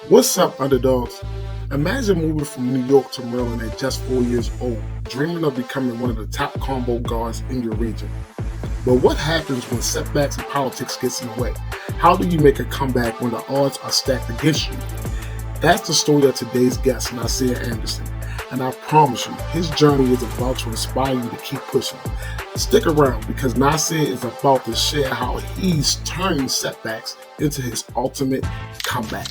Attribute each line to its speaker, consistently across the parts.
Speaker 1: What's up, underdogs? Imagine moving from New York to Maryland at just 4 years old, dreaming of becoming one of the top combo guards in your region. But what happens when setbacks and politics gets in the way? How do you make a comeback when the odds are stacked against you? That's the story of today's guest, Nazir Anderson. And I promise you, his journey is about to inspire you to keep pushing. Stick around because Nasir is about to share how he's turning setbacks into his ultimate comeback.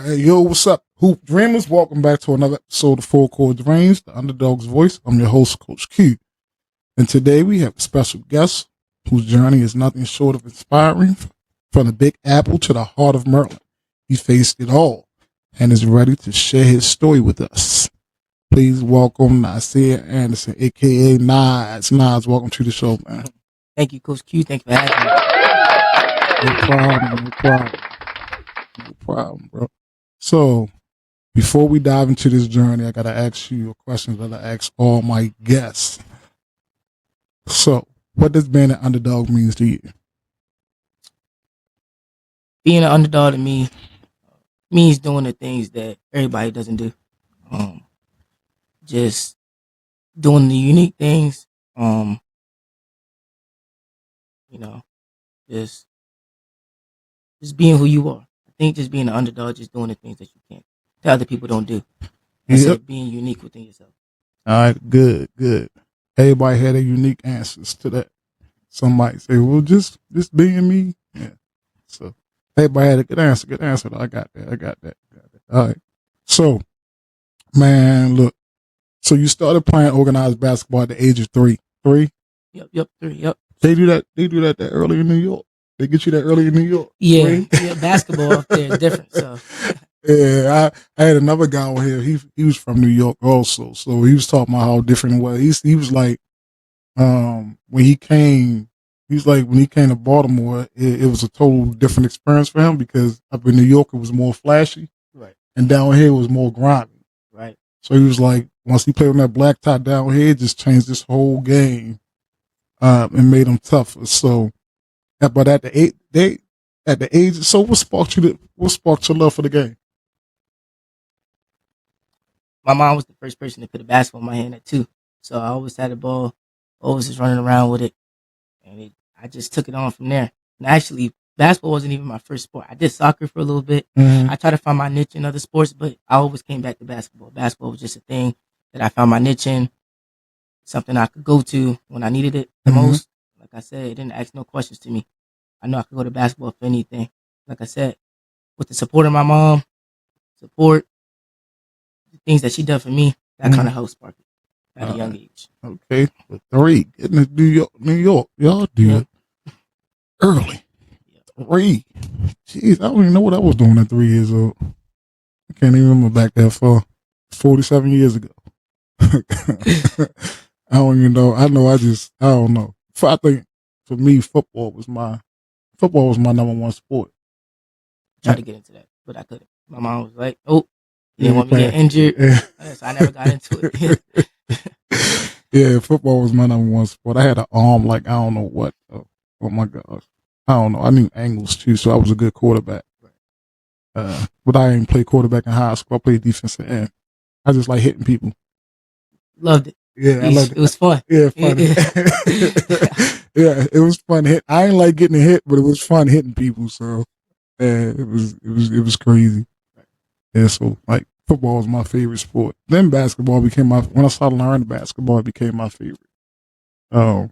Speaker 1: Hey, yo, what's up, Hoop Dreamers? Welcome back to another episode of Full Court Dreams, the Underdawgs Voice. I'm your host, Coach Q. And today we have a special guest whose journey is nothing short of inspiring. From the Big Apple to the heart of Maryland, he faced it all and is ready to share his story with us. Please welcome Nazir Anderson, a.k.a. Nas. Nas, welcome to the show, man.
Speaker 2: Thank you, Coach Q. Thank you for having me.
Speaker 1: No problem, bro. So, before we dive into this journey, I got to ask you a question that I ask all my guests. So, what does being an underdog means to you?
Speaker 2: Being an underdog to me means doing the things that everybody doesn't do. Just doing the unique things. Just being who you are. I think just being an underdog, just doing the things that you can't, that other people don't do. Instead of being unique within yourself.
Speaker 1: All right, good. Everybody had a unique answers to that. Somebody say, well, just being me. Yeah. So everybody had a good answer. I got that. All right. So, man, look. So you started playing organized basketball at the age of three. 3?
Speaker 2: Yep, 3, yep.
Speaker 1: They do that early in New York. They get you that early in New York.
Speaker 2: Yeah, basketball up there is different. So
Speaker 1: yeah, I had another guy on here. He was from New York also, so he was talking about how different it was. He was like, when he came to Baltimore, it was a total different experience for him because up in New York it was more flashy,
Speaker 2: right,
Speaker 1: and down here it was more grimy,
Speaker 2: right.
Speaker 1: So he was like, once he played on that black top down here, it just changed this whole game, and made him tougher. So, but at the age, so what sparked your love for the game?
Speaker 2: My mom was the first person to put a basketball in my hand at 2. So I always had the ball, always just running around with it. And I just took it on from there. And actually, basketball wasn't even my first sport. I did soccer for a little bit.
Speaker 1: Mm-hmm.
Speaker 2: I tried to find my niche in other sports, but I always came back to basketball. Basketball was just a thing that I found my niche in, something I could go to when I needed it the most. Like I said, it didn't ask no questions to me. I know I could go to basketball for anything. Like I said, with the support of my mom, the things that she done for me, that kind of helped spark it at a young age.
Speaker 1: Okay, with 3, getting to New York, y'all do it early. 3, jeez, I don't even know what I was doing at 3 years old. I can't even remember back that far. 47 years ago. I don't even know. I don't know. I think for me, football was my number one sport.
Speaker 2: Tried to get into that, but I couldn't. My mom was like, "Oh, you didn't want me to get injured," so I never got into it.
Speaker 1: Yeah, football was my number one sport. I had an arm like I don't know what. Oh my gosh, I don't know. I knew angles too, so I was a good quarterback. But I didn't play quarterback in high school. I played defensive end. I just like hitting people.
Speaker 2: Loved it.
Speaker 1: Yeah, I loved it.
Speaker 2: It was fun.
Speaker 1: Yeah, fun. Yeah, it was fun. I ain't like getting hit, but it was fun hitting people. So, it was crazy. Yeah, so like football was my favorite sport. Then basketball became when I started learning basketball, it became my favorite. And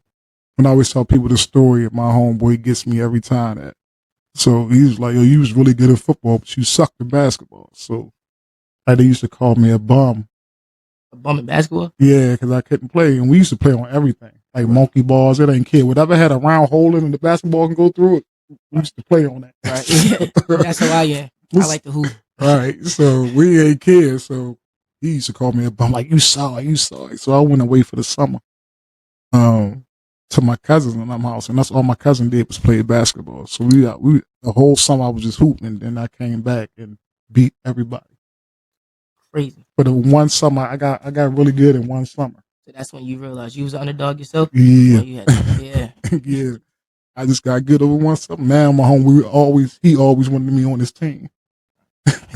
Speaker 1: I always tell people the story of my homeboy gets me every time that. So he was like, yo, you was really good at football, but you sucked at basketball. So they used to call me a bum.
Speaker 2: A bum at basketball?
Speaker 1: Yeah, because I couldn't play. And we used to play on everything. Like monkey balls, it ain't care. Whatever had a round hole in it, the basketball can go through it, we used to play on that.
Speaker 2: Right. Yeah. That's how I am. I like to hoop.
Speaker 1: All right. So we ain't care. So he used to call me a bum, like, you saw it. So I went away for the summer to my cousins in them house. And that's all my cousin did was play basketball. So we the whole summer I was just hooping. And then I came back and beat everybody.
Speaker 2: Crazy.
Speaker 1: But the one summer, I got really good in one summer.
Speaker 2: So that's when you realized you was an underdog yourself.
Speaker 1: Yeah,
Speaker 2: When you had, yeah,
Speaker 1: yeah. I just got good over myself. Now my homie, he always wanted me on his team.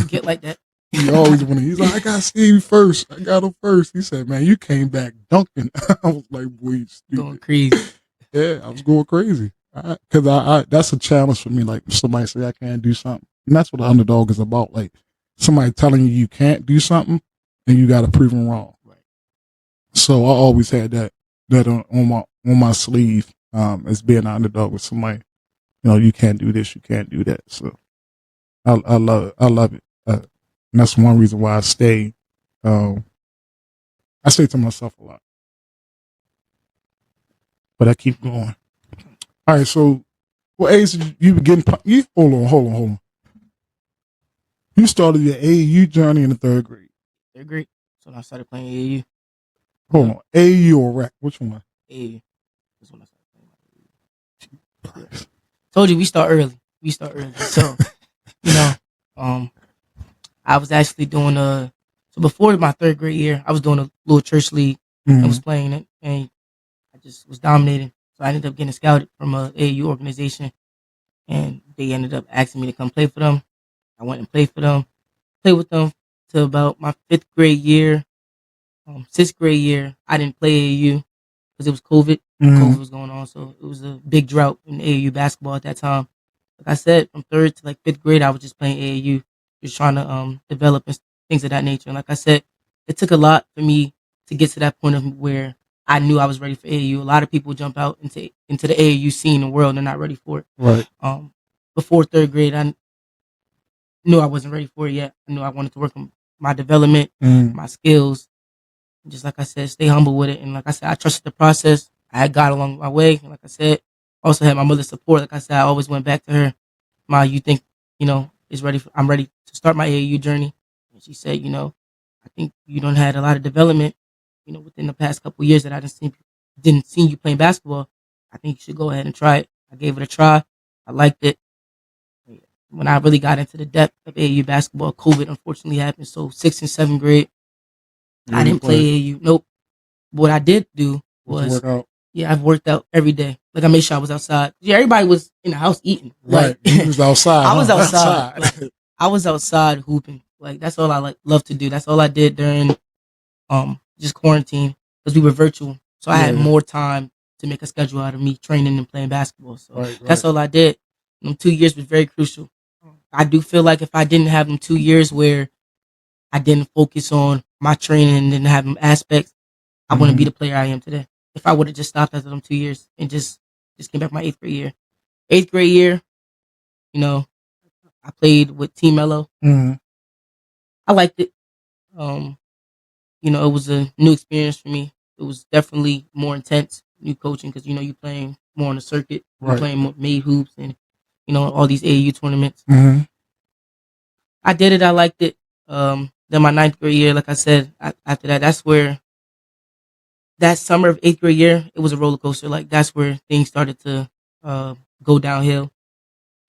Speaker 2: get like that.
Speaker 1: He always wanted. He's like, I got Steve first. I got him first. He said, man, you came back dunking. I was like, boy, you
Speaker 2: Going
Speaker 1: stupid.
Speaker 2: crazy.
Speaker 1: Yeah, I was going crazy. Because I that's a challenge for me. Like if somebody say I can't do something, and that's what the underdog is about. Like somebody telling you can't do something, and you got to prove them wrong.
Speaker 2: Right.
Speaker 1: So I always had that on my sleeve as being an underdog with somebody. You know, you can't do this, you can't do that. So I love it. I love it. And that's one reason why I stay. I say to myself a lot, but I keep going. All right, so what age did you begin? You hold on. You started your AAU journey in the third grade.
Speaker 2: Third grade. So when I started playing AAU.
Speaker 1: Hold on, AAU or rec? Which one?
Speaker 2: AAU. That's when I started playing. Yeah. Told you we start early. So I was actually doing so before my third grade year, I was doing a little church league. I was playing it, and I just was dominating. So I ended up getting scouted from a AAU organization, and they ended up asking me to come play for them. I went and played with them to about my fifth grade year. Sixth grade year, I didn't play AAU because it was COVID. COVID was going on, so it was a big drought in AAU basketball at that time. Like I said, from third to like fifth grade, I was just playing AAU, just trying to develop and things of that nature. And like I said, it took a lot for me to get to that point of where I knew I was ready for AAU. A lot of people jump out into the AAU scene in the world and they're not ready for it.
Speaker 1: Right.
Speaker 2: Before third grade, I knew I wasn't ready for it yet. I knew I wanted to work on my development, my skills. Just like I said, stay humble with it. And like I said, I trusted the process. I had God along my way. And like I said, also had my mother's support. Like I said, I always went back to her. Ma, you think, I'm ready to start my AAU journey. And she said, I think you don't had a lot of development, within the past couple of years that I didn't see you playing basketball. I think you should go ahead and try it. I gave it a try. I liked it. When I really got into the depth of AAU basketball, COVID unfortunately happened. So 6th and 7th grade, I didn't play AAU. Nope. What I did do was, I've worked out every day. Like I made sure I was outside. Yeah, everybody was in the house eating.
Speaker 1: Right.
Speaker 2: Like,
Speaker 1: you was outside.
Speaker 2: I was outside. Like, I was outside hooping. Like that's all I love to do. That's all I did during just quarantine because we were virtual. So I had more time to make a schedule out of me training and playing basketball. So that's all I did. Them 2 years was very crucial. I do feel like if I didn't have them 2 years where I didn't focus on my training and didn't have them aspects, I wouldn't be the player I am today. If I would have just stopped after them 2 years and just came back my 8th grade year. 8th grade year, I played with Team Mello. I liked it. It was a new experience for me. It was definitely more intense, new coaching, because, you playing more on the circuit. You're playing more made hoops and, all these AAU tournaments. I did it. I liked it. Then my 9th grade year, like I said, after that, that's where that summer of 8th grade year, it was a roller coaster. Like that's where things started to go downhill.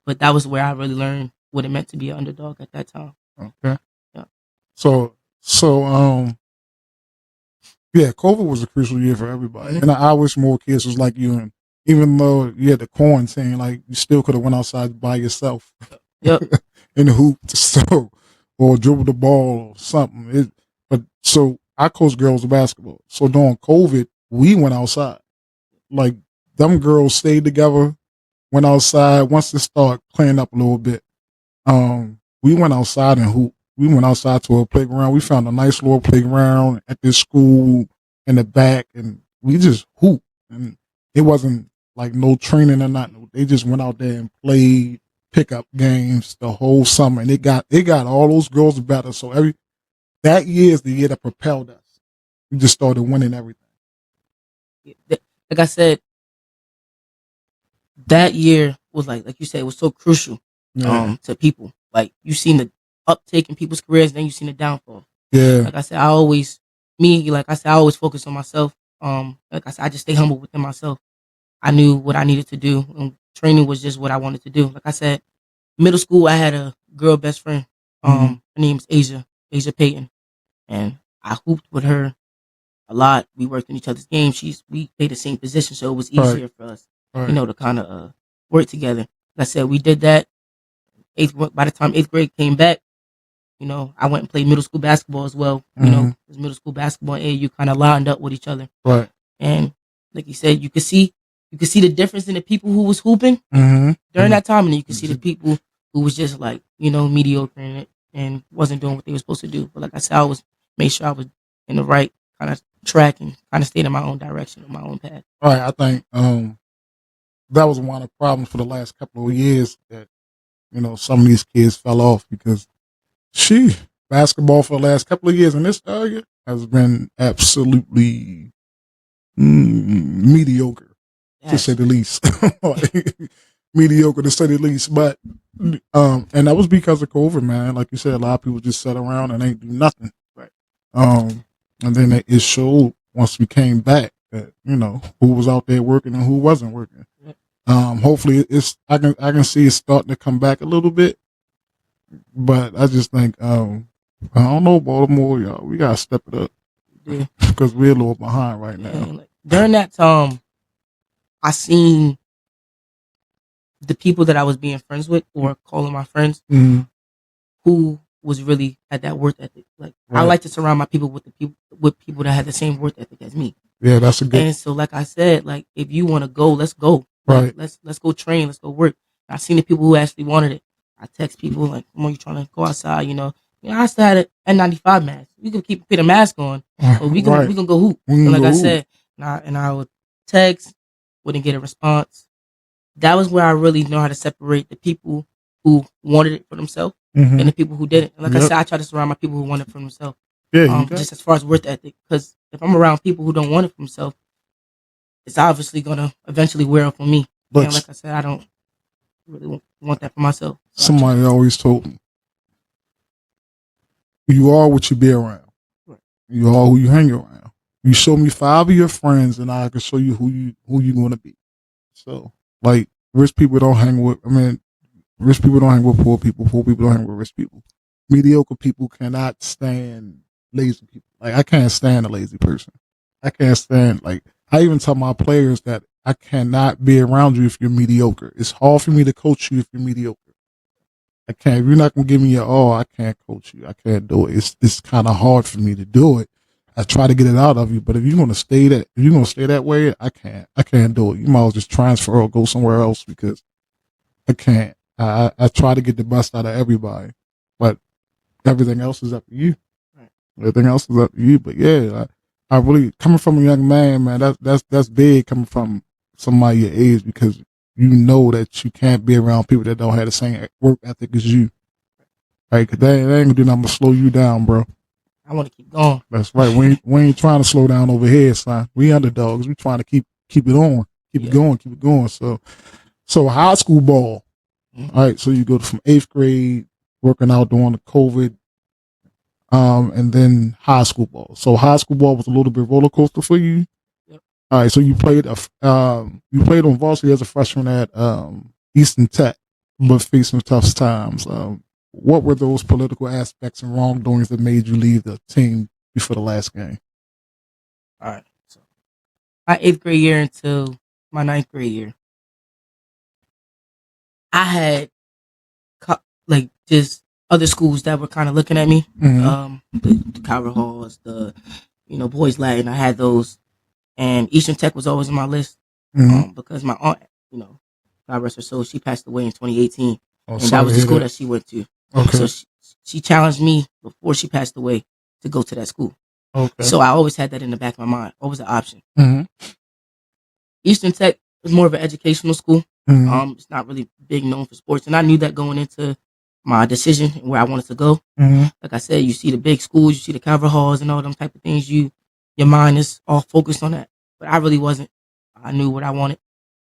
Speaker 2: But that was where I really learned what it meant to be an underdog at that time.
Speaker 1: Okay.
Speaker 2: Yeah.
Speaker 1: So, yeah, COVID was a crucial year for everybody, and I wish more kids was like you. And even though you had the quarantine, like you still could have went outside by yourself, in the hoop, or dribble the ball or something. But so I coached girls basketball. So during COVID, we went outside. Like them girls stayed together, went outside. Once it started playing up a little bit, we went outside and hoop. We went outside to a playground. We found a nice little playground at this school in the back, and we just hooped. And it wasn't like no training or nothing. They just went out there and played pickup games the whole summer, and it got all those girls better. So that year is the year that propelled us. We just started winning everything.
Speaker 2: Like I said, that year was like you said, it was so crucial to people. Like you seen the uptake in people's careers, and then you seen the downfall.
Speaker 1: Yeah.
Speaker 2: Like I said, I always focus on myself. Like I said, I just stay humble within myself. I knew what I needed to do, and training was just what I wanted to do. Like I said, middle school, I had a girl best friend. Her name's Asia Payton, and I hooped with her a lot. We worked in each other's games. We played the same position, so it was easier for us, to kind of work together. Like I said, we did that. By the time 8th grade came back, I went and played middle school basketball as well. Because middle school basketball and AAU kind of lined up with each other.
Speaker 1: Right.
Speaker 2: And like you said, you could see the difference in the people who was hooping during that time, and you could see the people who was just like, mediocre and wasn't doing what they were supposed to do. But like I said, I made sure I was in the right kind of track and kind of stayed in my own direction, on my own path.
Speaker 1: All right, I think that was one of the problems for the last couple of years that some of these kids fell off because basketball for the last couple of years in this area has been absolutely mediocre, to say the least. Mediocre, to say the least. But and that was because of COVID, man. Like you said, a lot of people just sat around and ain't do nothing.
Speaker 2: Right.
Speaker 1: And then it showed once we came back that who was out there working and who wasn't working. Hopefully I can see it starting to come back a little bit. But I just think, I don't know, Baltimore, y'all, we gotta step it up because we're a little behind right now.
Speaker 2: Like, during that time, I seen the people that I was being friends with or calling my friends who was really had that work ethic. Like I like to surround my people with people that had the same work ethic as me.
Speaker 1: Yeah, that's a good.
Speaker 2: And so, like I said, like if you want to go, let's go. Like, let's go train. Let's go work. I seen the people who actually wanted it. I text people like, "Come on, you trying to go outside?" I still had an N95 mask. We can put a mask on, but we gonna go hoop. So like I said, and I would text, wouldn't get a response. That was where I really know how to separate the people who wanted it for themselves and the people who didn't. And like I said, I try to surround my people who want it for themselves.
Speaker 1: Yeah,
Speaker 2: just as far as work ethic, because if I'm around people who don't want it for themselves, it's obviously gonna eventually wear off on me. And like I said, I don't really want that for myself. So
Speaker 1: somebody always told me, you are what you be around.
Speaker 2: Right.
Speaker 1: You are who you hang around. You show me 5 of your friends, and I can show you who you're going to be. So, like, rich people don't hang with. Rich people don't hang with poor people. Poor people don't hang with rich people. Mediocre people cannot stand lazy people. Like, I can't stand a lazy person. I can't stand, like, I even tell my players that I cannot be around you if you're mediocre. It's hard for me to coach you if you're mediocre. I can't. If you're not gonna give me your all, I can't coach you. I can't do it. It's kind of hard for me to do it. I try to get it out of you, but if you're gonna stay that way, I can't. I can't do it. You might as well just transfer or go somewhere else because I can't. I try to get the best out of everybody, but everything else is up to you.
Speaker 2: Right.
Speaker 1: Everything else is up to you. But yeah, I really coming from a young man, that's big coming from somebody your age because you know that you can't be around people that don't have the same work ethic as you. Right? Cause they ain't gonna do nothing but slow you down, bro.
Speaker 2: I want to keep going.
Speaker 1: That's right. We ain't trying to slow down over here, son. We underdogs. We trying to keep it on, keep it going. So high school ball. All right. So you go from 8th grade, working out during the COVID, and then high school ball. So high school ball was a little bit roller coaster for you. All right, so you played on varsity as a freshman at Eastern Tech, but faced some tough times. What were those political aspects and wrongdoings that made you leave the team before the last game?
Speaker 2: All right, so my 8th grade year until my 9th grade year, I had like just other schools that were kind of looking at me. The Calvert Halls, the Boys Latin. I had those. And Eastern Tech was always on my list because my aunt, God rest her soul, she passed away in 2018. And that was the school that she went to.
Speaker 1: Okay.
Speaker 2: So she challenged me before she passed away to go to that school.
Speaker 1: Okay.
Speaker 2: So I always had that in the back of my mind, always an option.
Speaker 1: Mm-hmm.
Speaker 2: Eastern Tech is more of an educational school. It's not really big known for sports. And I knew that going into my decision and where I wanted to go. Like I said, you see the big schools, you see the Calvert Halls and all them type of things. Your mind is all focused on that. But I really wasn't. I knew what I wanted.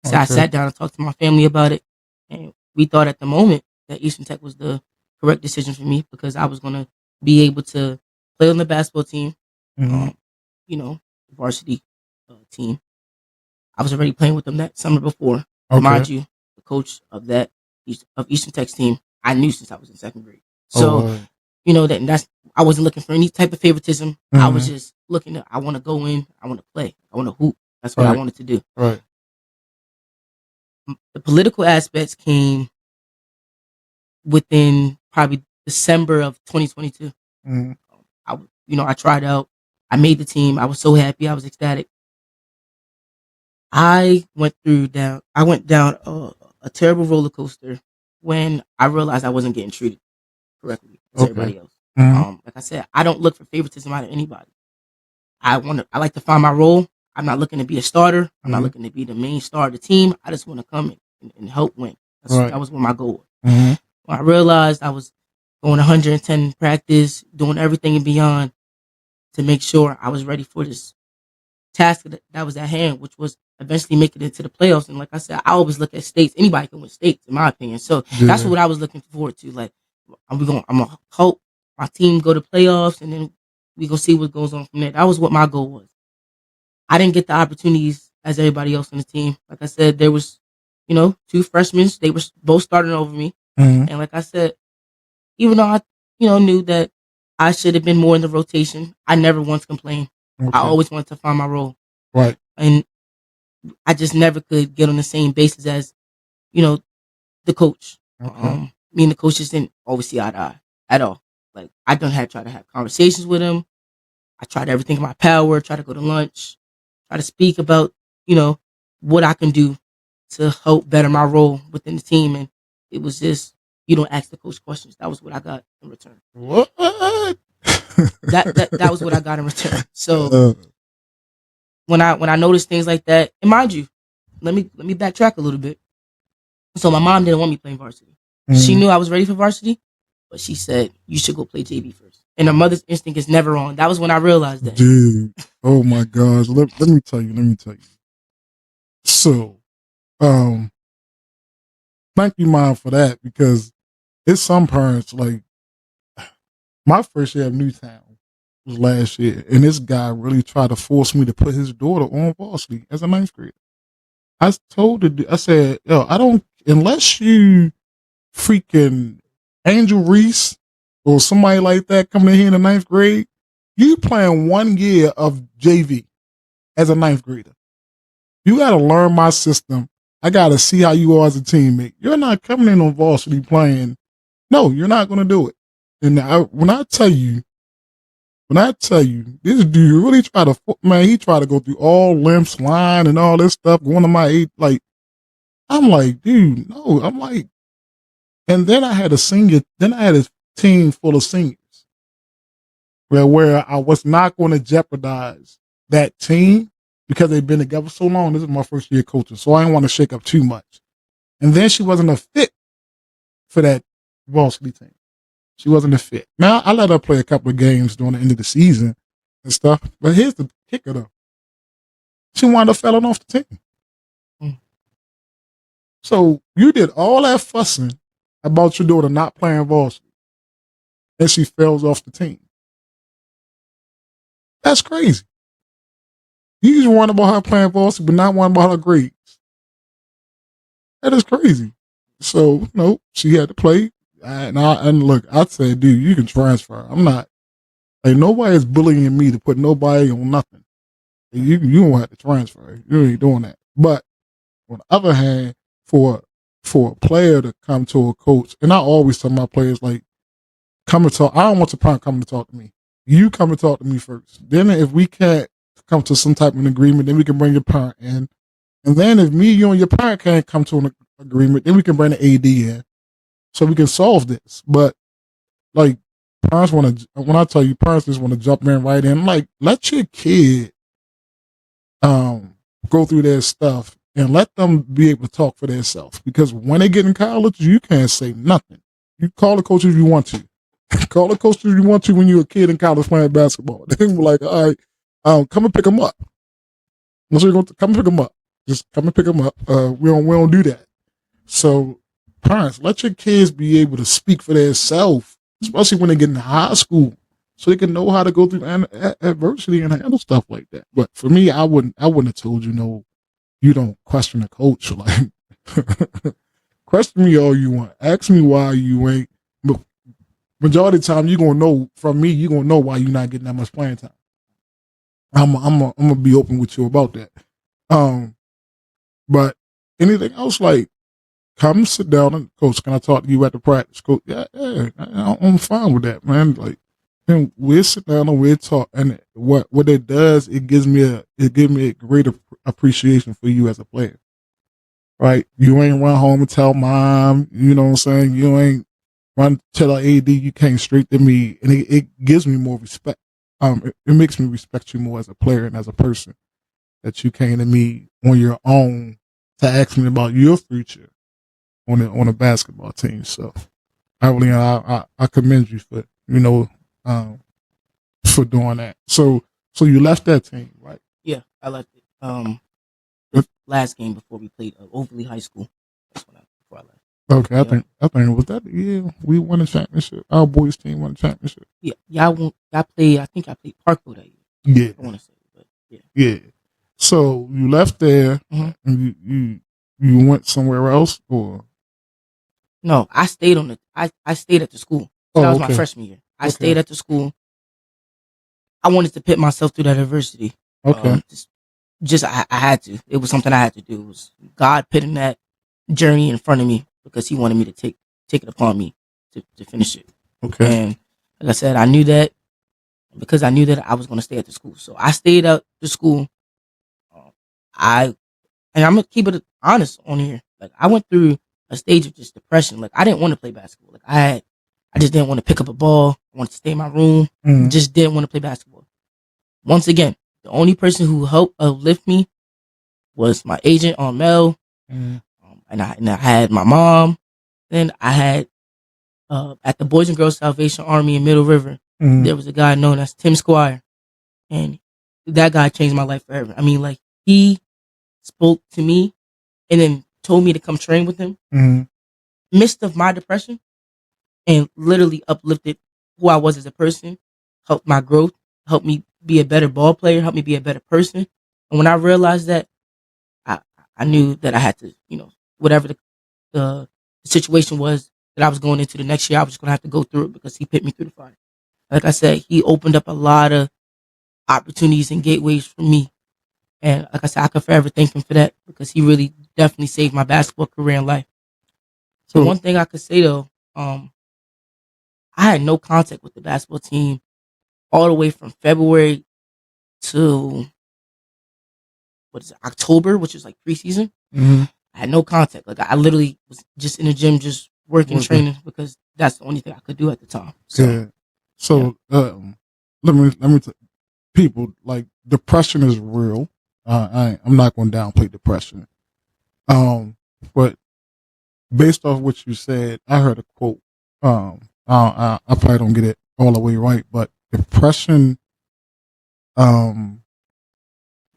Speaker 2: So I sat down and talked to my family about it. And we thought at the moment that Eastern Tech was the correct decision for me because I was going to be able to play on the basketball team, varsity team. I was already playing with them that summer before. Mind you, the coach of Eastern Tech's team, I knew since I was in 2nd grade. So, that's I wasn't looking for any type of favoritism. Mm-hmm. I was just looking I want to go in, I want to play, I want to hoop. That's what I wanted to do.
Speaker 1: Right.
Speaker 2: The political aspects came within probably December of 2022. Mm-hmm. I tried out. I made the team. I was so happy. I was ecstatic. I went down a terrible roller coaster when I realized I wasn't getting treated correctly as everybody else. Mm-hmm. Like I said, I don't look for favoritism out of anybody. I like to find my role. I'm not looking to be a starter. I'm not looking to be the main star of the team. I just want to come and help win. That was what my goal was. Mm-hmm. When I realized I was going 110 in practice, doing everything and beyond to make sure I was ready for this task that was at hand, which was eventually making it to the playoffs. And like I said, I always look at states. Anybody can win states, in my opinion. So that's what I was looking forward to. Like, I'm gonna hope my team go to playoffs, and then we gonna see what goes on from there. That was what my goal was. I didn't get the opportunities as everybody else on the team. Like I said, there was, two freshmen. They were both starting over me, and like I said, even though I, knew that I should have been more in the rotation, I never once complained. Okay. I always wanted to find my role.
Speaker 1: Right.
Speaker 2: And I just never could get on the same basis as, the coach. Okay. Me and the coach just didn't always see eye to eye at all. Like, I tried to have conversations with him. I tried everything in my power, try to go to lunch, try to speak about, what I can do to help better my role within the team. And it was just, you don't ask the coach questions. That was what I got in return.
Speaker 1: What?
Speaker 2: that was what I got in return. So when I noticed things like that, and mind you, let me backtrack a little bit. So my mom didn't want me playing varsity. She knew I was ready for varsity, but she said you should go play JV first. And her mother's instinct is never on. That was when I realized that.
Speaker 1: Dude, oh my gosh. Let me tell you. So, thank you, Mom, for that, because it's some parents, like, my first year of Newtown was last year, and this guy really tried to force me to put his daughter on varsity as a ninth grader. I said, yo, unless you freaking Angel Reese or somebody like that coming in here in the ninth grade, you playing 1 year of JV as a ninth grader. You got to learn my system. I got to see how you are as a teammate. You're not coming in on varsity playing. No, you're not going to do it. And when I tell you, this dude really he tried to go through all Limp's line and all this stuff. One of my eight, like, I'm like, dude, no. I'm like, and then I had a team full of seniors where I was not going to jeopardize that team because they've been together so long. This is my first year coaching, so I didn't want to shake up too much. And then she wasn't a fit for that varsity team. She wasn't a fit. Now, I let her play a couple of games during the end of the season and stuff, but here's the kicker, though. She wound up falling off the team. So you did all that fussing about your daughter not playing varsity, and she falls off the team. That's crazy. You just worrying about her playing varsity, but not worrying about her grades. That is crazy. So, no, she had to play. And look, I said, dude, you can transfer. I'm not, like, nobody is bullying me to put nobody on nothing. You don't have to transfer. You ain't doing that. But on the other hand, for a player to come to a coach, and I always tell my players, like, come and talk. I don't want the parent coming to talk to me. You come and talk to me first. Then if we can't come to some type of an agreement, then we can bring your parent in. And then if you and your parent can't come to an agreement, then we can bring the AD in so we can solve this. But, like, parents when I tell you, parents just want to jump in right in. Like, let your kid go through their stuff and let them be able to talk for themselves. Because when they get in college, you can't say nothing. You call the coach if you want to. Call the coach if you want to when you're a kid in college playing basketball. They were like, all right, come and pick them up. Come and pick them up. Just come and pick them up. We don't do that. So, parents, let your kids be able to speak for themselves, especially when they get in high school, so they can know how to go through adversity and handle stuff like that. But for me, I wouldn't have told you, no, you don't question a coach. Like, question me all you want. Ask me why you ain't. But majority of the time you're gonna know from me, you're gonna know why you're not getting that much playing time. I'm gonna be open with you about that. But anything else, like, come sit down and coach, can I talk to you at the practice? Coach, yeah, I'm fine with that, man. Like, and we'll sit down and we'll talk. And what it does, it gives me a greater appreciation for you as a player. Right? You ain't run home and tell mom, you know what I'm saying? You ain't run tell our AD you came straight to me, and it gives me more respect. It makes me respect you more as a player and as a person, that you came to me on your own to ask me about your future on a basketball team. So I commend you for for doing that. So you left that team, right?
Speaker 2: Yeah, I left it. The last game before we played Overly High School. That's before I left.
Speaker 1: Okay, yep. I think was that the year we won a championship. Our boys team won a championship.
Speaker 2: Yeah, I played. I think I played Parkville that year.
Speaker 1: Yeah,
Speaker 2: I want to say, but yeah.
Speaker 1: Yeah. So you left there, and you went somewhere else, or
Speaker 2: no? I stayed I stayed at the school. So that was my freshman year. I stayed at the school. I wanted to put myself through that adversity.
Speaker 1: Okay.
Speaker 2: I had to. It was something I had to do. It was God putting that journey in front of me because He wanted me to take it upon me to finish it.
Speaker 1: Okay.
Speaker 2: And like I said, I knew that because I knew that I was going to stay at the school. So I stayed at the school. I'm gonna keep it honest on here. Like, I went through a stage of just depression. Like, I didn't want to play basketball. Like, I just didn't want to pick up a ball. I wanted to stay in my room. Just didn't want to play basketball. Once again, the only person who helped uplift me was my agent on Mel. And I had my mom. Then I had at the Boys and Girls Salvation Army in Middle River, there was a guy known as Tim Squire, and that guy changed my life forever. I mean, like, he spoke to me and then told me to come train with him midst of my depression, and literally uplifted who I was as a person, helped my growth, helped me be a better ball player, helped me be a better person. And when I realized that, I knew that I had to, whatever the situation was that I was going into the next year, I was just going to have to go through it because he put me through the fire. Like I said, he opened up a lot of opportunities and gateways for me. And like I said, I can forever thank him for that because he really definitely saved my basketball career and life. So one thing I could say though, I had no contact with the basketball team all the way from February to October, which is like preseason. I had no contact. Like, I literally was just in the gym, just working, training, because that's the only thing I could do at the time. So,
Speaker 1: let me people, like, depression is real. I'm not going to downplay depression. But based off what you said, I heard a quote. I probably don't get it all the way right, but depression.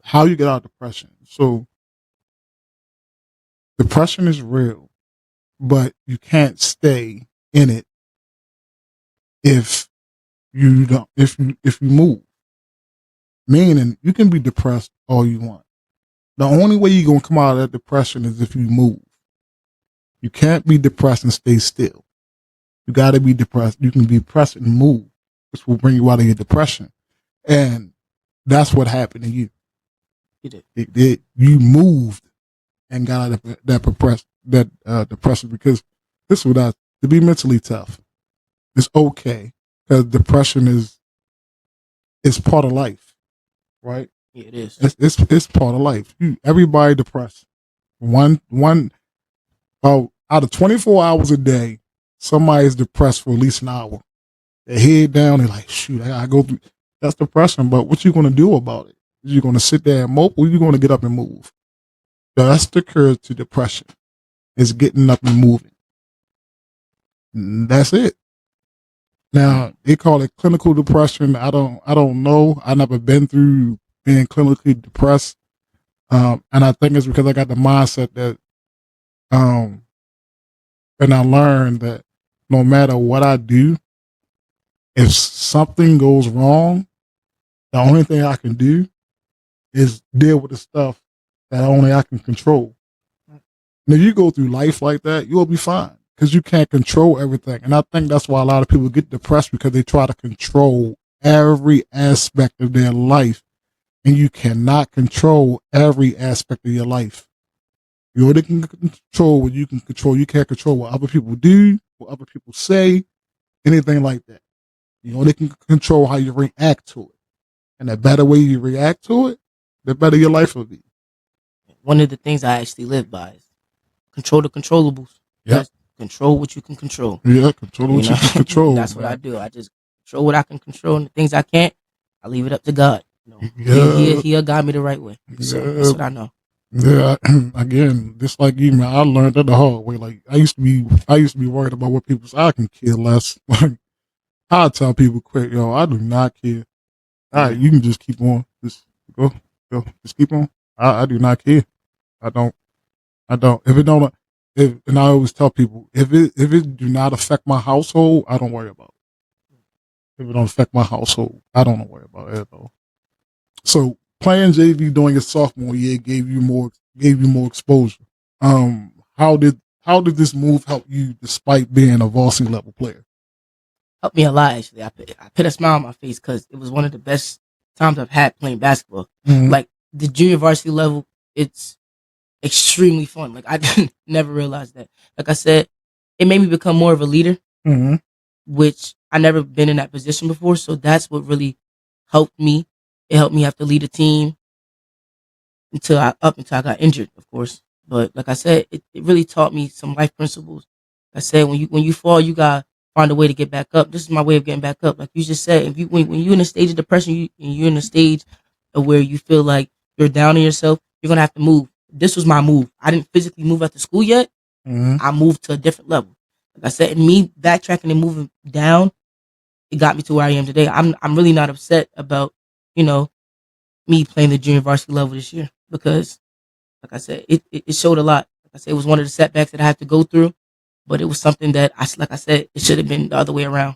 Speaker 1: How you get out of depression? So depression is real, but you can't stay in it if you don't. If you move, meaning you can be depressed all you want. The only way you're gonna come out of that depression is if you move. You can't be depressed and stay still. You got to be depressed. You can be depressed and move, which will bring you out of your depression. And that's what happened to you. You moved and got out of that depression, because this is what to be mentally tough. It's okay, because depression is part of life, right?
Speaker 2: Yeah, it is.
Speaker 1: It's part of life. Everybody depressed. One out of 24 hours a day, somebody's depressed for at least an hour. Their head down, they're like, shoot, I gotta go through. That's depression. But what you gonna do about it? You gonna sit there and mope, or you gonna get up and move? That's the cure to depression. Is getting up and moving. That's it. Now they call it clinical depression. I don't know. I never been through being clinically depressed, and I think it's because I got the mindset that, and I learned that no matter what I do, if something goes wrong, the only thing I can do is deal with the stuff that only I can control. And if you go through life like that, you'll be fine,
Speaker 3: because you can't control everything. And I think that's why a lot of people get depressed, because they try to control every aspect of their life. And you cannot control every aspect of your life. You only can control what you can control. You can't control what other people do, what other people say, anything like that. You only can control how you react to it. And the better way you react to it, the better your life will be.
Speaker 2: One of the things I actually live by is control the controllables.
Speaker 3: Yeah.
Speaker 2: Just control what you can control.
Speaker 3: Yeah, control what you can control.
Speaker 2: That's what I do. I just control what I can control, and the things I can't, I leave it up to God. He'll guide me the right way. So that's what I know.
Speaker 3: Yeah, again, just like you, man, I learned that the hard way. Like I used to be worried about what people say. I can care less. Like I tell people quick, yo, I do not care. All right, you can just keep on. Just go, just keep on. I do not care. I don't. If it don't, and I always tell people, if it do not affect my household, I don't worry about it. If it don't affect my household, I don't worry about it at all. So playing JV during your sophomore year gave you more exposure. How did this move help you despite being a varsity level player?
Speaker 2: Helped me a lot, actually. I put a smile on my face because it was one of the best times I've had playing basketball.
Speaker 3: Mm-hmm.
Speaker 2: Like the junior varsity level, it's extremely fun. Like I never realized that. Like I said, it made me become more of a leader,
Speaker 3: Mm-hmm.
Speaker 2: which I never been in that position before. So that's what really helped me. It helped me have to lead a team until I got injured, of course. But like I said, it really taught me some life principles. Like I said, when you fall, you gotta find a way to get back up. This is my way of getting back up. Like you just said, if you when you're in a stage of depression, you're in a stage of where you feel like you're down on yourself, you're gonna have to move. This was my move. I didn't physically move after school yet.
Speaker 3: Mm-hmm.
Speaker 2: I moved to a different level. Like I said, and me backtracking and moving down, it got me to where I am today. I'm really not upset about, me playing the junior varsity level this year because, like I said, it showed a lot. Like I said, it was one of the setbacks that I had to go through, but it was something that like I said, it should have been the other way around.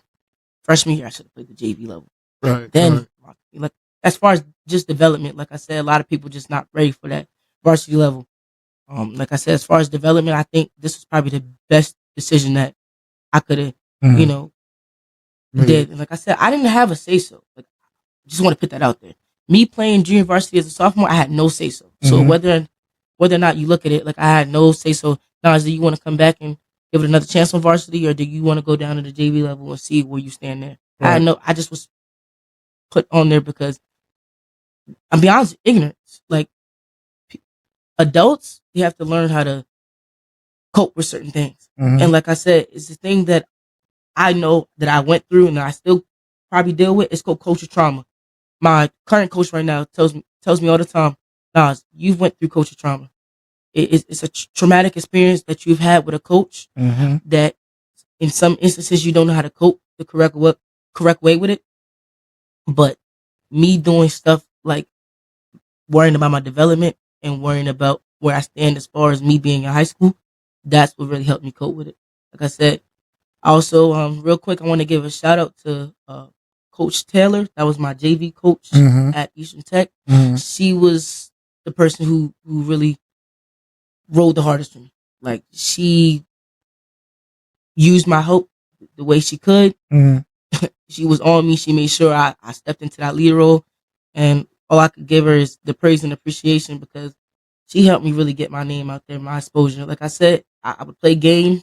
Speaker 2: Freshman year, I should have played the JV level.
Speaker 3: Right.
Speaker 2: Then, like as far as just development, like I said, a lot of people just not ready for that varsity level. Like I said, as far as development, I think this was probably the best decision that I could have, did. And like I said, I didn't have a say so. Like, just want to put that out there. Me playing junior varsity as a sophomore, I had no say so. So whether or not you look at it, like I had no say so. Now, do you want to come back and give it another chance on varsity, or do you want to go down to the JV level and see where you stand there? Right. I just was put on there because I'm be honest, ignorance. Like adults, you have to learn how to cope with certain things. And like I said, it's the thing that I know that I went through and I still probably deal with. It's called culture trauma. My current coach right now tells me all the time, Nas, you've went through culture trauma. It's a traumatic experience that you've had with a coach that in some instances you don't know how to cope the correct way with it. But me doing stuff like worrying about my development and worrying about where I stand as far as me being in high school, that's what really helped me cope with it. Like I said, also, real quick, I want to give a shout out to Coach Taylor. That was my JV coach at Eastern Tech. She was the person who really rode the hardest for me. Like she used my help the way she could. She was on me. She made sure I stepped into that leader role, and all I could give her is the praise and appreciation because she helped me really get my name out there, my exposure. Like I said, I would play games.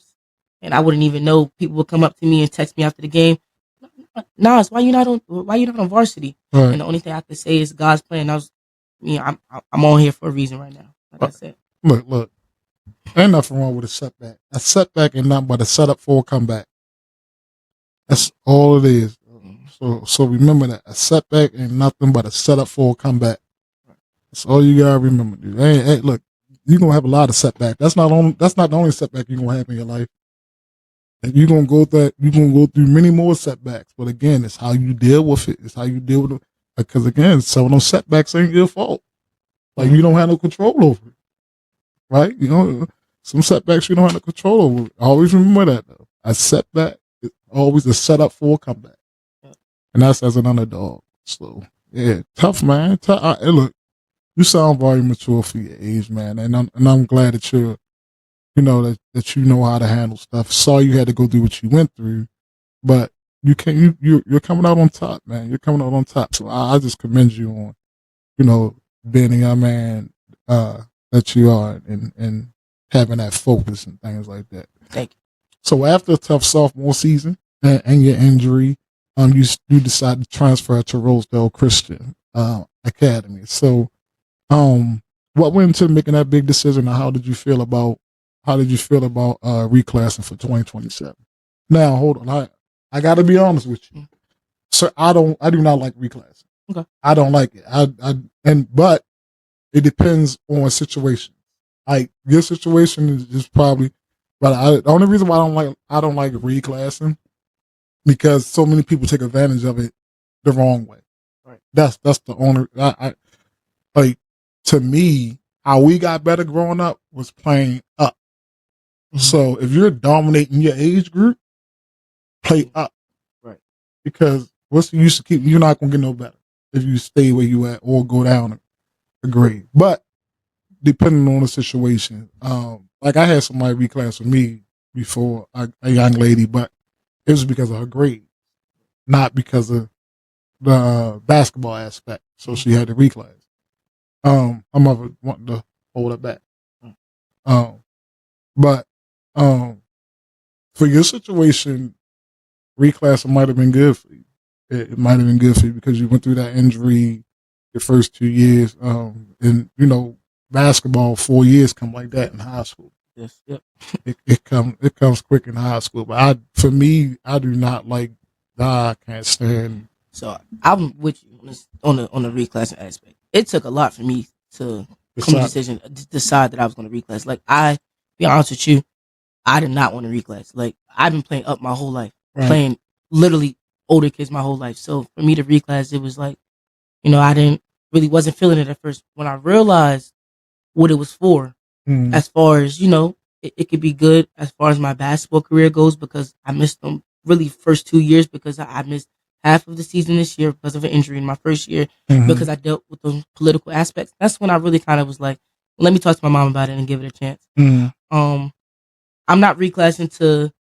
Speaker 2: And I wouldn't even know. People would come up to me and text me after the game. Nas, why you not on varsity? Right. And the only thing I could say is God's plan. I'm on here for a reason right now. Like I said.
Speaker 3: Look. Ain't nothing wrong with a setback. A setback ain't nothing but a setup for a comeback. That's all it is. So remember that. A setback ain't nothing but a setup for a comeback. That's all you gotta remember, dude. Hey, look, you're gonna have a lot of setbacks. That's not the only setback you're gonna have in your life. And you're gonna go through many more setbacks. But again, it's how you deal with it. It's how you deal with it. Because again, some of those setbacks ain't your fault. Like you don't have no control over it. Right? Some setbacks you don't have no control over. Always remember that though. A setback is always a setup for a comeback. And that's as an underdog. So yeah, tough man. Hey, look, you sound very mature for your age, man. And I'm glad that you're that you know how to handle stuff. Sorry you had to go through what you went through, but you're coming out on top, man. You're coming out on top. So I just commend you on, being a young man that you are, and having that focus and things like that.
Speaker 2: Thank you.
Speaker 3: So after a tough sophomore season and your injury, you decided to transfer to Rosedale Christian Academy. So, what went into making that big decision, and how did you feel about reclassing for 2027? Now, hold on, I got to be honest with you, sir. I do not like reclassing.
Speaker 2: Okay.
Speaker 3: I don't like it. But it depends on situation. Like your situation is probably, but the only reason why I don't like reclassing, because so many people take advantage of it the wrong way.
Speaker 2: Right.
Speaker 3: That's the only. I like, to me, how we got better growing up was playing up. Mm-hmm. So if you're dominating your age group, play up.
Speaker 2: Right.
Speaker 3: Because what's the use of you're not gonna get no better if you stay where you at or go down a grade. But depending on the situation, like I had somebody reclass with me before, a young lady, but it was because of her grade, not because of the basketball aspect. So she had to reclass. Her mother wanted to hold her back. But for your situation, reclass might have been good for you. It might have been good for you because you went through that injury your first 2 years. And basketball 4 years come like that in high school.
Speaker 2: Yes, yep.
Speaker 3: It comes quick in high school. But for me, I do not like. I can't stand.
Speaker 2: So I'm with you on the reclassing aspect. It took a lot for me to come to a decision, decide that I was going to reclass. Like, be honest with you, I did not want to reclass. Like, I've been playing up my whole life, playing literally older kids my whole life. So for me to reclass, it was like, I wasn't feeling it at first. When I realized what it was for, as far as, it could be good as far as my basketball career goes, because I missed them really first 2 years, because I missed half of the season this year because of an injury in my first year, because I dealt with those political aspects. That's when I really kind of was like, let me talk to my mom about it and give it a chance. I'm not reclassing to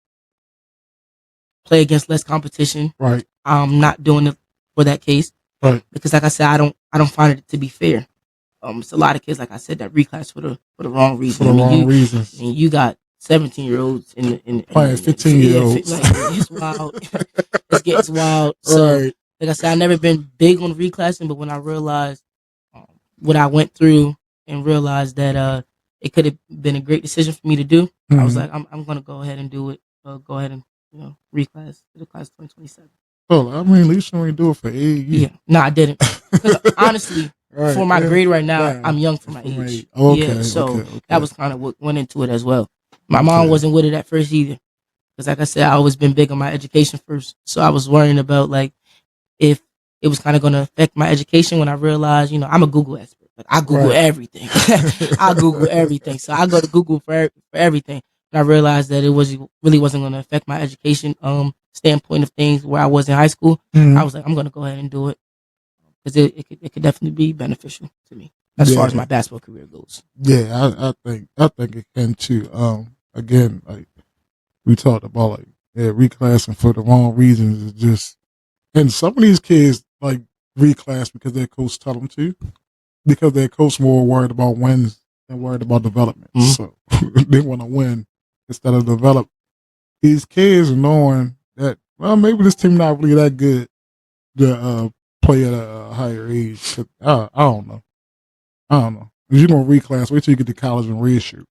Speaker 2: play against less competition.
Speaker 3: Right.
Speaker 2: I'm not doing it for that case.
Speaker 3: Right.
Speaker 2: Because like I said, I don't find it to be fair. It's a lot of kids, like I said, that reclass for the wrong reason.
Speaker 3: For the wrong reasons.
Speaker 2: I mean, you got 17-year-olds in
Speaker 3: playing 15-year-olds.
Speaker 2: Like, it's wild. It's wild. So, like I said, I've never been big on reclassing, but when I realized what I went through and realized that it could have been a great decision for me to do, I was like, I'm going to go ahead and do it. Go ahead and reclass to the class 2027.
Speaker 3: Well, I mean, at least you only do it for 8 years.
Speaker 2: Yeah, no, I didn't. Because honestly, for my grade right now, I'm young for my age.
Speaker 3: Okay,
Speaker 2: so that was kind of what went into it as well. My mom wasn't with it at first either, because like I said, I always been big on my education first. So I was worrying about like if it was kind of going to affect my education. When I realized, I'm a Google expert. Like, I Google everything. I Google everything. So I go to Google for everything. And I realized that it really wasn't going to affect my education standpoint of things where I was in high school. I was like, I'm going to go ahead and do it, because it could definitely be beneficial to me as far as my basketball career goes.
Speaker 3: Yeah, I think it can too. Again, like we talked about, like, reclassing for the wrong reasons is just, and some of these kids like reclass because their coach tell them to, because their coach more worried about wins than worried about development. So they want to win instead of develop. These kids knowing that, well, maybe this team not really that good to play at a higher age. I don't know. If you don't reclass, wait till you get to college and redshirt.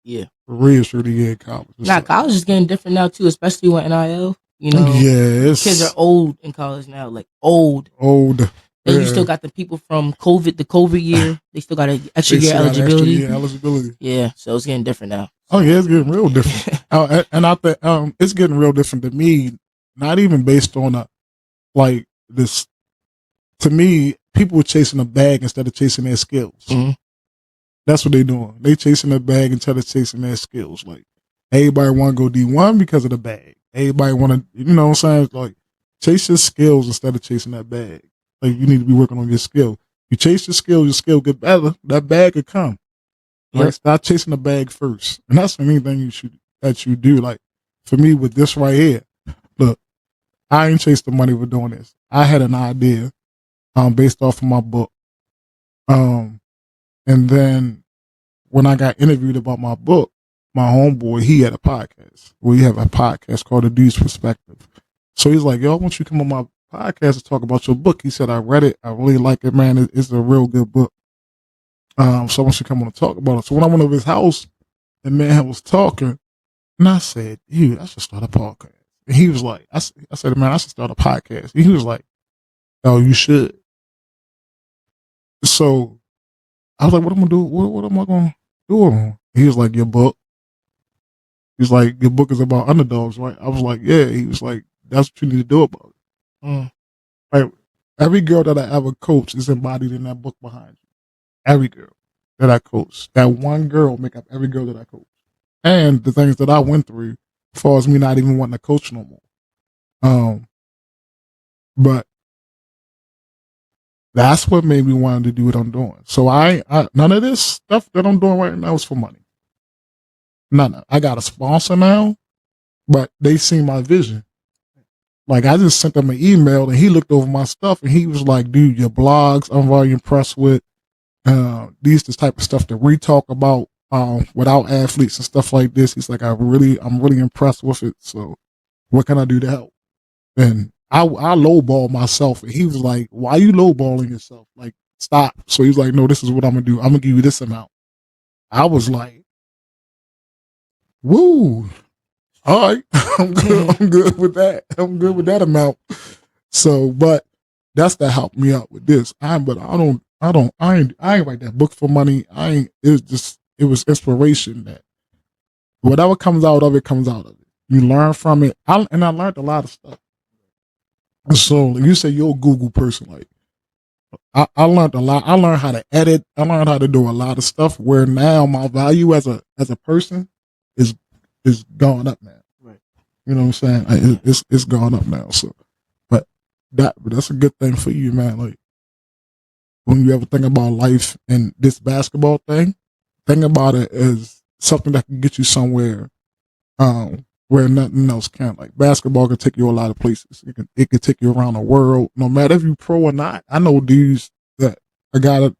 Speaker 2: Yeah.
Speaker 3: Redshirt a year in college.
Speaker 2: Nah, college is getting different now too, especially with NIL. Kids are old in college now, like old.
Speaker 3: And
Speaker 2: you still got the people from the COVID year. They still got an extra year eligibility. Yeah, so it's getting different now.
Speaker 3: Oh yeah, it's getting real different. And I think it's getting real different to me. Not even based on like this. To me, people are chasing a bag instead of chasing their skills. That's what they're doing. They chasing a bag instead of chasing their skills. Like, everybody want to go D1 because of the bag. Everybody want to, you know what I'm saying? Like, chase your skills instead of chasing that bag. Like, you need to be working on your skill. You chase your skill get better. That bag could come. Right?
Speaker 2: Yep.
Speaker 3: Start chasing the bag first. And that's the main thing you do. Like for me with this right here, look, I ain't chased the money for doing this. I had an idea based off of my book. And then when I got interviewed about my book, my homeboy, he had a podcast. We have a podcast called The Dude's Perspective. So he's like, yo, I want you to come on my podcast to talk about your book. He said, I read it. I really like it, man. It's a real good book. So I want you to come on and talk about it. So when I went over his house, the man was talking, and I said, dude, I should start a podcast. And he was like, I said, man, I should start a podcast. And he was like, oh, you should. So I was like, what am I going to do? What am I going to do? He was like, your book. He's like, your book is about underdogs, right? I was like, yeah. He was like, that's what you need to do about it. Like, every girl that I ever coached is embodied in that book behind you. Every girl that I coached. That one girl make up every girl that I coached. And the things that I went through as far as me not even wanting to coach no more. But that's what made me want to do what I'm doing. So I none of this stuff that I'm doing right now is for money. None. I got a sponsor now, but they see my vision. Like I just sent him an email and he looked over my stuff and he was like, dude, your blogs, I'm very impressed with. These the type of stuff that we talk about without athletes and stuff like this. He's like, I'm really impressed with it. So what can I do to help? And I lowball myself. And he was like, why are you lowballing yourself? Like, stop. So he's like, no, this is what I'm going to do. I'm going to give you this amount. I was like, woo. All right. I'm good with that. I'm good with that amount. So, but that's that helped me out with this. I ain't write that book for money. It was inspiration that whatever comes out of it comes out of it. You learn from it. I learned a lot of stuff. So you say you're a Google person, like I learned a lot. I learned how to edit. I learned how to do a lot of stuff where now my value as a person is gone up now.
Speaker 2: Right.
Speaker 3: You know what I'm saying? It's gone up now. So, but that's a good thing for you, man. Like when you ever think about life and this basketball thing, think about it as something that can get you somewhere where nothing else can. Like basketball can take you a lot of places. It can take you around the world, no matter if you pro or not. I know dudes that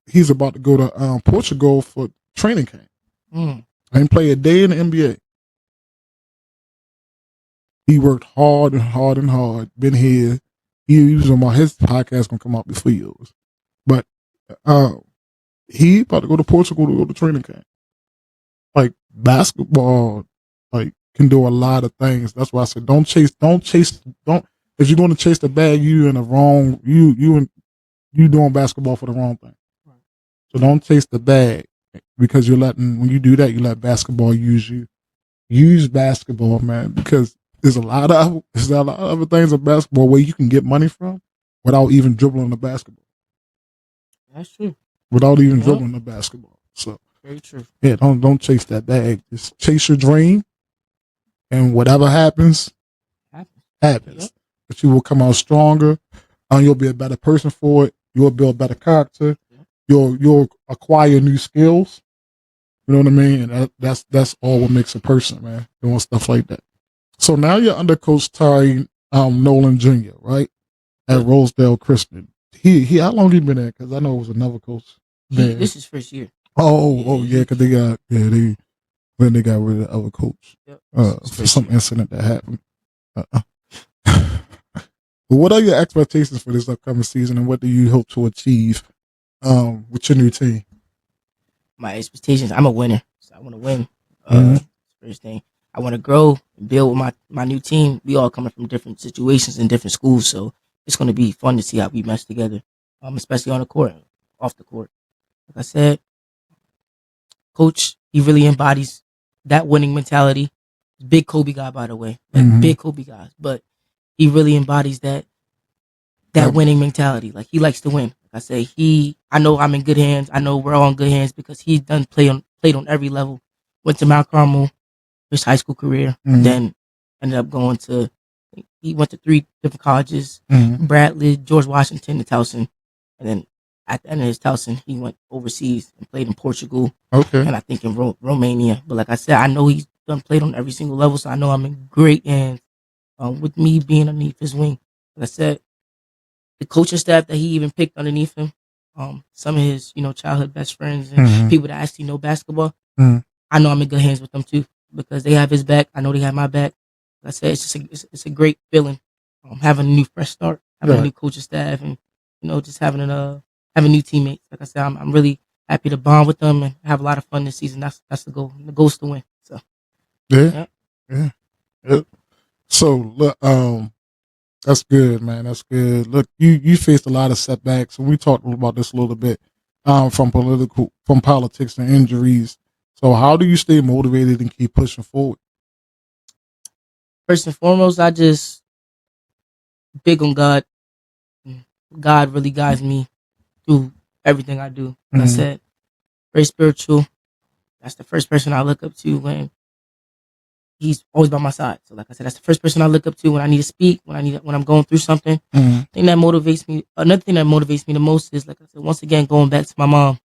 Speaker 3: he's about to go to Portugal for training camp. I didn't play a day in the NBA. He worked hard and hard and hard. Been here. He was on his podcast gonna come out before yours, but he about to go to Portugal to go to training camp. Like basketball, like can do a lot of things. That's why I said don't chase. If you're going to chase the bag, you doing basketball for the wrong thing. So don't chase the bag because when you do that, you let basketball use you. Use basketball, man, because there's a lot of other things in basketball where you can get money from without even dribbling the basketball.
Speaker 2: That's true.
Speaker 3: Without even dribbling the basketball. So
Speaker 2: very true.
Speaker 3: Yeah, don't chase that bag. Just chase your dream, and whatever happens. Yep. But you will come out stronger, and you'll be a better person for it. You'll build better character. Yep. You'll acquire new skills. You know what I mean? And that's all what makes a person, man. Doing stuff like that. So now you're under Coach Ty Nolan Jr., right? At Rosedale Christian. He how long he been there? Because I know it was another coach there.
Speaker 2: This is first year.
Speaker 3: Oh yeah, because they got rid of the other coach for some incident that happened. But what are your expectations for this upcoming season, and what do you hope to achieve with your new team?
Speaker 2: My expectations, I'm a winner, so I want to win. First thing, I want to grow and build with my new team. We all coming from different situations and different schools, so it's going to be fun to see how we mesh together, especially on the court, off the court. Like I said, Coach, he really embodies that winning mentality. Big Kobe guy, by the way, big Kobe guy, but he really embodies that winning mentality. Like he likes to win. Like I say, I know I'm in good hands. I know we're all in good hands because he's done played on every level. Went to Mount Carmel, his high school career, then ended up he went to 3 different colleges, Bradley, George Washington, and Towson, and then at the end of his Towson, he went overseas and played in Portugal.
Speaker 3: Okay.
Speaker 2: And I think in Romania. But like I said, I know he's done played on every single level, so I know I'm in great hands with me being underneath his wing. Like I said, the coaching staff that he even picked underneath him, some of his, childhood best friends and people that actually know basketball, I know I'm in good hands with them too because they have his back. I know they have my back. Like I said, it's a great feeling, having a new fresh start, having a new coaching staff, and just having having new teammates. Like I said, I'm really happy to bond with them and have a lot of fun this season. That's the goal. The goal is to win. So
Speaker 3: yeah. So look, that's good, man. That's good. Look, you faced a lot of setbacks, and we talked about this a little bit, from politics and injuries. So how do you stay motivated and keep pushing forward?
Speaker 2: First and foremost, I just big on God. God really guides me through everything I do. Like I said, very spiritual. That's the first person I look up to when he's always by my side. So like I said, that's the first person I look up to when I need to speak, when I'm going through something. Thing that motivates me. Another thing that motivates me the most is, like I said, once again, going back to my mom.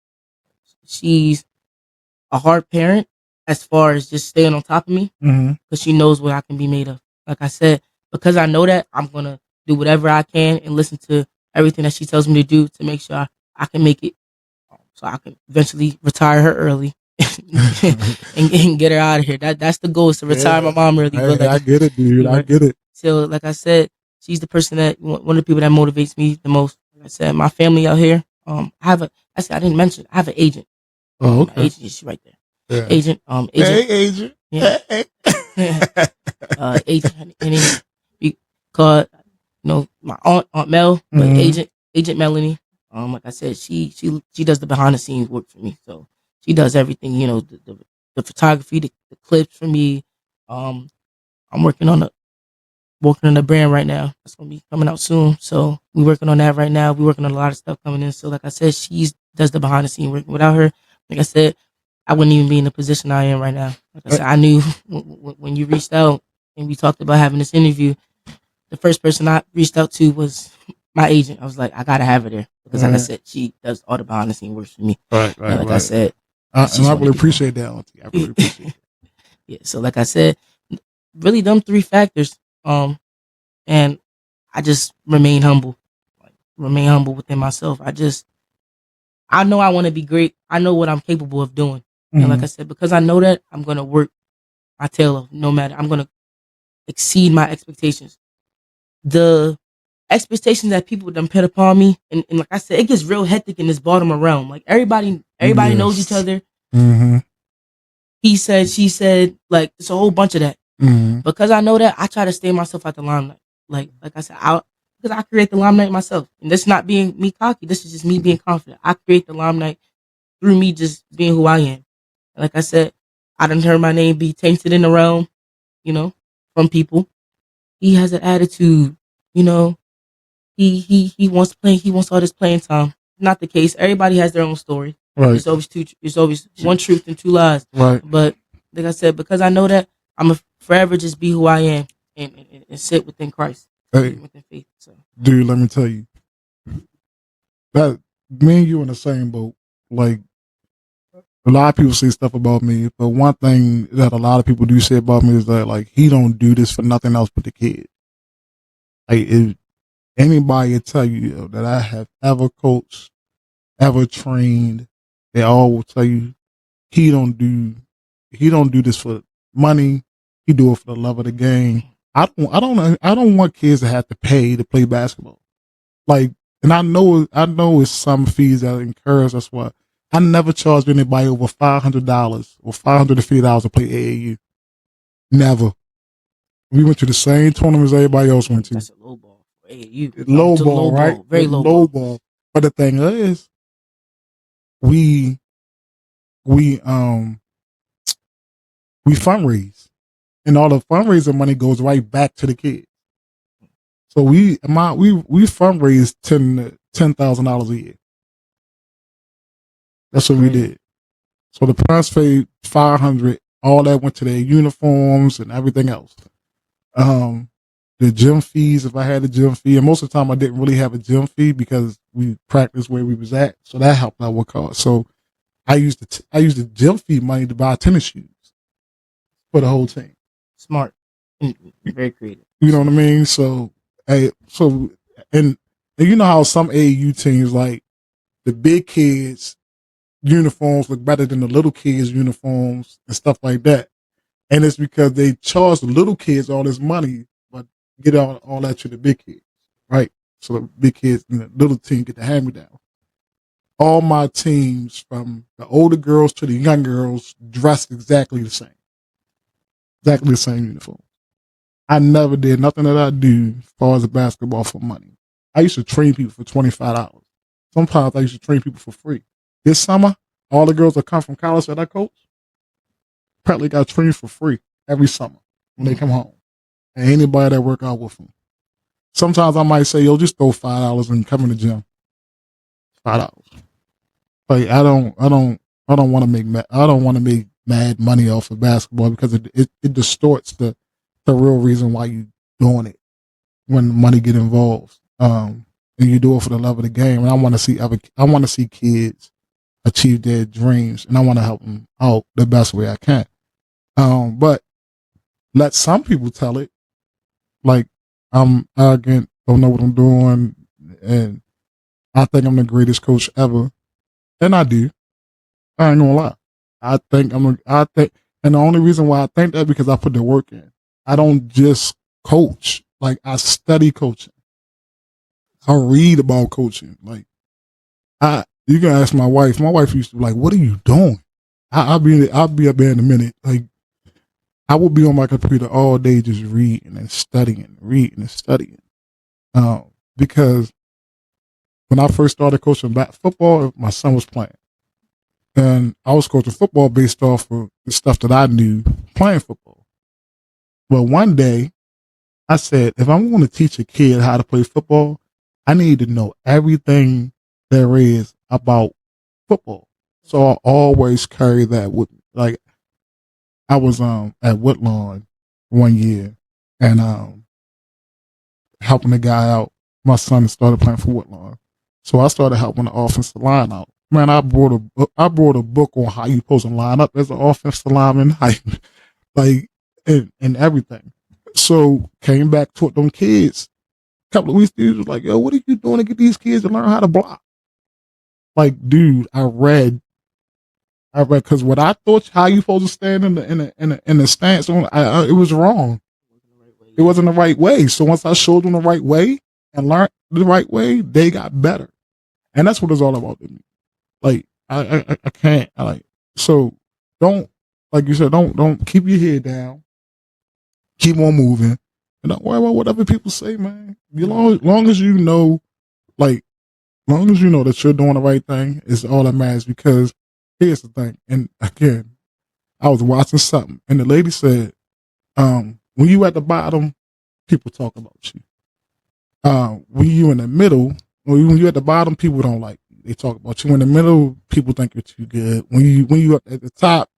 Speaker 2: She's a hard parent as far as just staying on top of me because she knows what I can be made of. Like I said, because I know that, I'm going to do whatever I can and listen to everything that she tells me to do to make sure I can make it so I can eventually retire her early and get her out of here. That's the goal, is to retire my mom early.
Speaker 3: Hey, I get it, dude. I get it.
Speaker 2: So like I said, she's the person one of the people that motivates me the most. Like I said, my family out here, I didn't mention, I have an agent.
Speaker 3: Oh, okay.
Speaker 2: My agent is right there.
Speaker 3: Yeah.
Speaker 2: Agent.
Speaker 3: Hey, agent.
Speaker 2: Yeah. Agent. And then we called, my aunt Mel, but Agent Melanie. Like I said, she does the behind the scenes work for me. So she does everything. The photography, the clips for me. I'm working on the brand right now. That's gonna be coming out soon. So we're working on that right now. We're working on a lot of stuff coming in. So like I said, she does the behind the scenes work. Without her, like I said, I wouldn't even be in the position I am right now. Like I said, I knew when you reached out and we talked about having this interview, the first person I reached out to was my agent. I was like, I gotta have her there because, like I said, she does all the behind the scenes work for me.
Speaker 3: Right.
Speaker 2: I said,
Speaker 3: and I really appreciate that, Auntie. I really appreciate it.
Speaker 2: Yeah. So like I said, really them three factors. And I just remain humble within myself. I know I want to be great. I know what I'm capable of doing. And like I said, because I know that, I'm going to work my tail off no matter. I'm going to exceed my expectations. The expectations that people done put upon me, and like I said, it gets real hectic in this Baltimore realm. Like everybody knows each other. He said, she said, like it's a whole bunch of that. Because I know that, I try to stay myself at the limelight. Like I said, because I create the limelight myself. And that's not being me cocky. This is just me being confident. I create the limelight through me just being who I am. And like I said, I done heard my name be tainted in the realm, from people. He has an attitude, he wants all this playing time. Not the case. Everybody has their own story.
Speaker 3: Right.
Speaker 2: It's always one truth and two lies.
Speaker 3: Right.
Speaker 2: But like I said, because I know that, I'm a forever just be who I am and sit within Christ, within faith. So,
Speaker 3: dude, let me tell you, that me and you in the same boat. Like, a lot of people say stuff about me, but one thing that a lot of people do say about me is that, like, he don't do this for nothing else but the kid. Like, if anybody will tell you that I have ever coached, ever trained, they all will tell you he don't do this for money. He do it for the love of the game. I don't want kids to have to pay to play basketball. Like, and I know it's some fees that incurs. That's why I never charged anybody over $500 or $550 to play AAU. Never. We went to the same tournaments everybody else went to.
Speaker 2: That's a low ball for AAU.
Speaker 3: Low ball, right?
Speaker 2: Very low ball.
Speaker 3: But the thing is, we fundraise, and all the fundraiser money goes right back to the kids. So we fundraised $10,000 a year. That's what we did. So the parents paid $500. All that went to their uniforms and everything else. The gym fees, if I had a gym fee, and most of the time I didn't really have a gym fee because we practiced where we was at, so that helped out with cars. So I used the gym fee money to buy tennis shoes for the whole team.
Speaker 2: Smart. Very creative.
Speaker 3: You know what I mean? So, and you know how some AAU teams, like the big kids' uniforms look better than the little kids' uniforms and stuff like that. And it's because they charge the little kids all this money, but get all that to the big kids, right? So the big kids and the little team get the hand-me-down. All my teams, from the older girls to the young girls, dressed exactly the same. Exactly the same uniform. I never did nothing that I do as far as basketball for money. I used to train people for $25. Sometimes I used to train people for free. This summer, all the girls that come from college that I coach, probably got trained for free every summer when they come home. And anybody that work out with them. Sometimes I might say, yo, just throw $5 and come in the gym. $5. Like I don't want to make mad money off of basketball because it distorts the real reason why you doing it when money get involved. And you do it for the love of the game. And I want to see kids achieve their dreams, and I want to help them out the best way I can. But let some people tell it like I'm arrogant, don't know what I'm doing, and I think I'm the greatest coach ever. And I do. I ain't gonna lie. I think, and the only reason why I think that because I put the work in. I don't just coach. Like I study coaching. I read about coaching. Like you can ask my wife. My wife used to be like, "What are you doing?" I'll be up there in a minute. Like I would be on my computer all day just reading and studying, because when I first started coaching football, my son was playing. And I was coaching football based off of the stuff that I knew playing football. But one day, I said, if I'm going to teach a kid how to play football, I need to know everything there is about football. So I always carry that with me. Like, I was at Woodlawn one year and helping a guy out. My son started playing for Woodlawn. So I started helping the offensive line out. Man, I brought a book on how you supposed to line up as an offensive lineman, and everything. So came back, taught them kids. A couple of weeks, dude was like, "Yo, what are you doing to get these kids to learn how to block?" Like, dude, I read, because what I thought how you supposed to stand in the stance on, it was wrong. It wasn't the right way. So once I showed them the right way and learned the right way, they got better, and that's what it's all about to me. Like I can't so don't, like you said, don't keep your head down, keep on moving, and don't worry about whatever people say, man. Long as you know, long as you know that you're doing the right thing is all that matters. Because here's the thing, and again, I was watching something, and the lady said, when you at the bottom, people talk about you. When you in the middle, when you at the bottom, people don't like you. They talk about you. In the middle, people think you're too good. When you up at the top,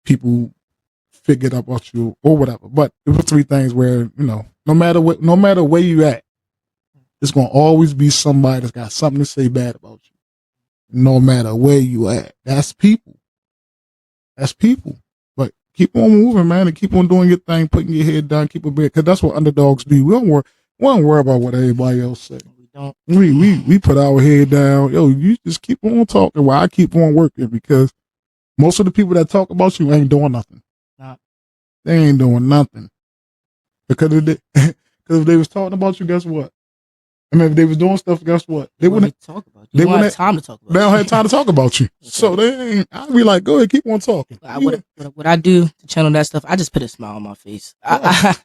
Speaker 3: people figure out about you or whatever. But it was three things where, no matter where you at, it's gonna always be somebody that's got something to say bad about you. No matter where you at, that's people. That's people. But keep on moving, man, and keep on doing your thing, putting your head down, keep it big, because that's what underdogs do. We don't worry about what everybody else say. We put our head down. Yo, you just keep on talking while I keep on working, because most of the people that talk about you ain't doing nothing.
Speaker 2: Nah.
Speaker 3: They ain't doing nothing. Because if they was talking about you, guess what? I mean, if they was doing stuff, guess what? They wouldn't
Speaker 2: talk about you. They wouldn't have time to talk about you.
Speaker 3: They don't have time to talk about you. Okay. So they ain't. I'd be like, go ahead, keep on talking.
Speaker 2: What I do to channel that stuff, I just put a smile on my face. I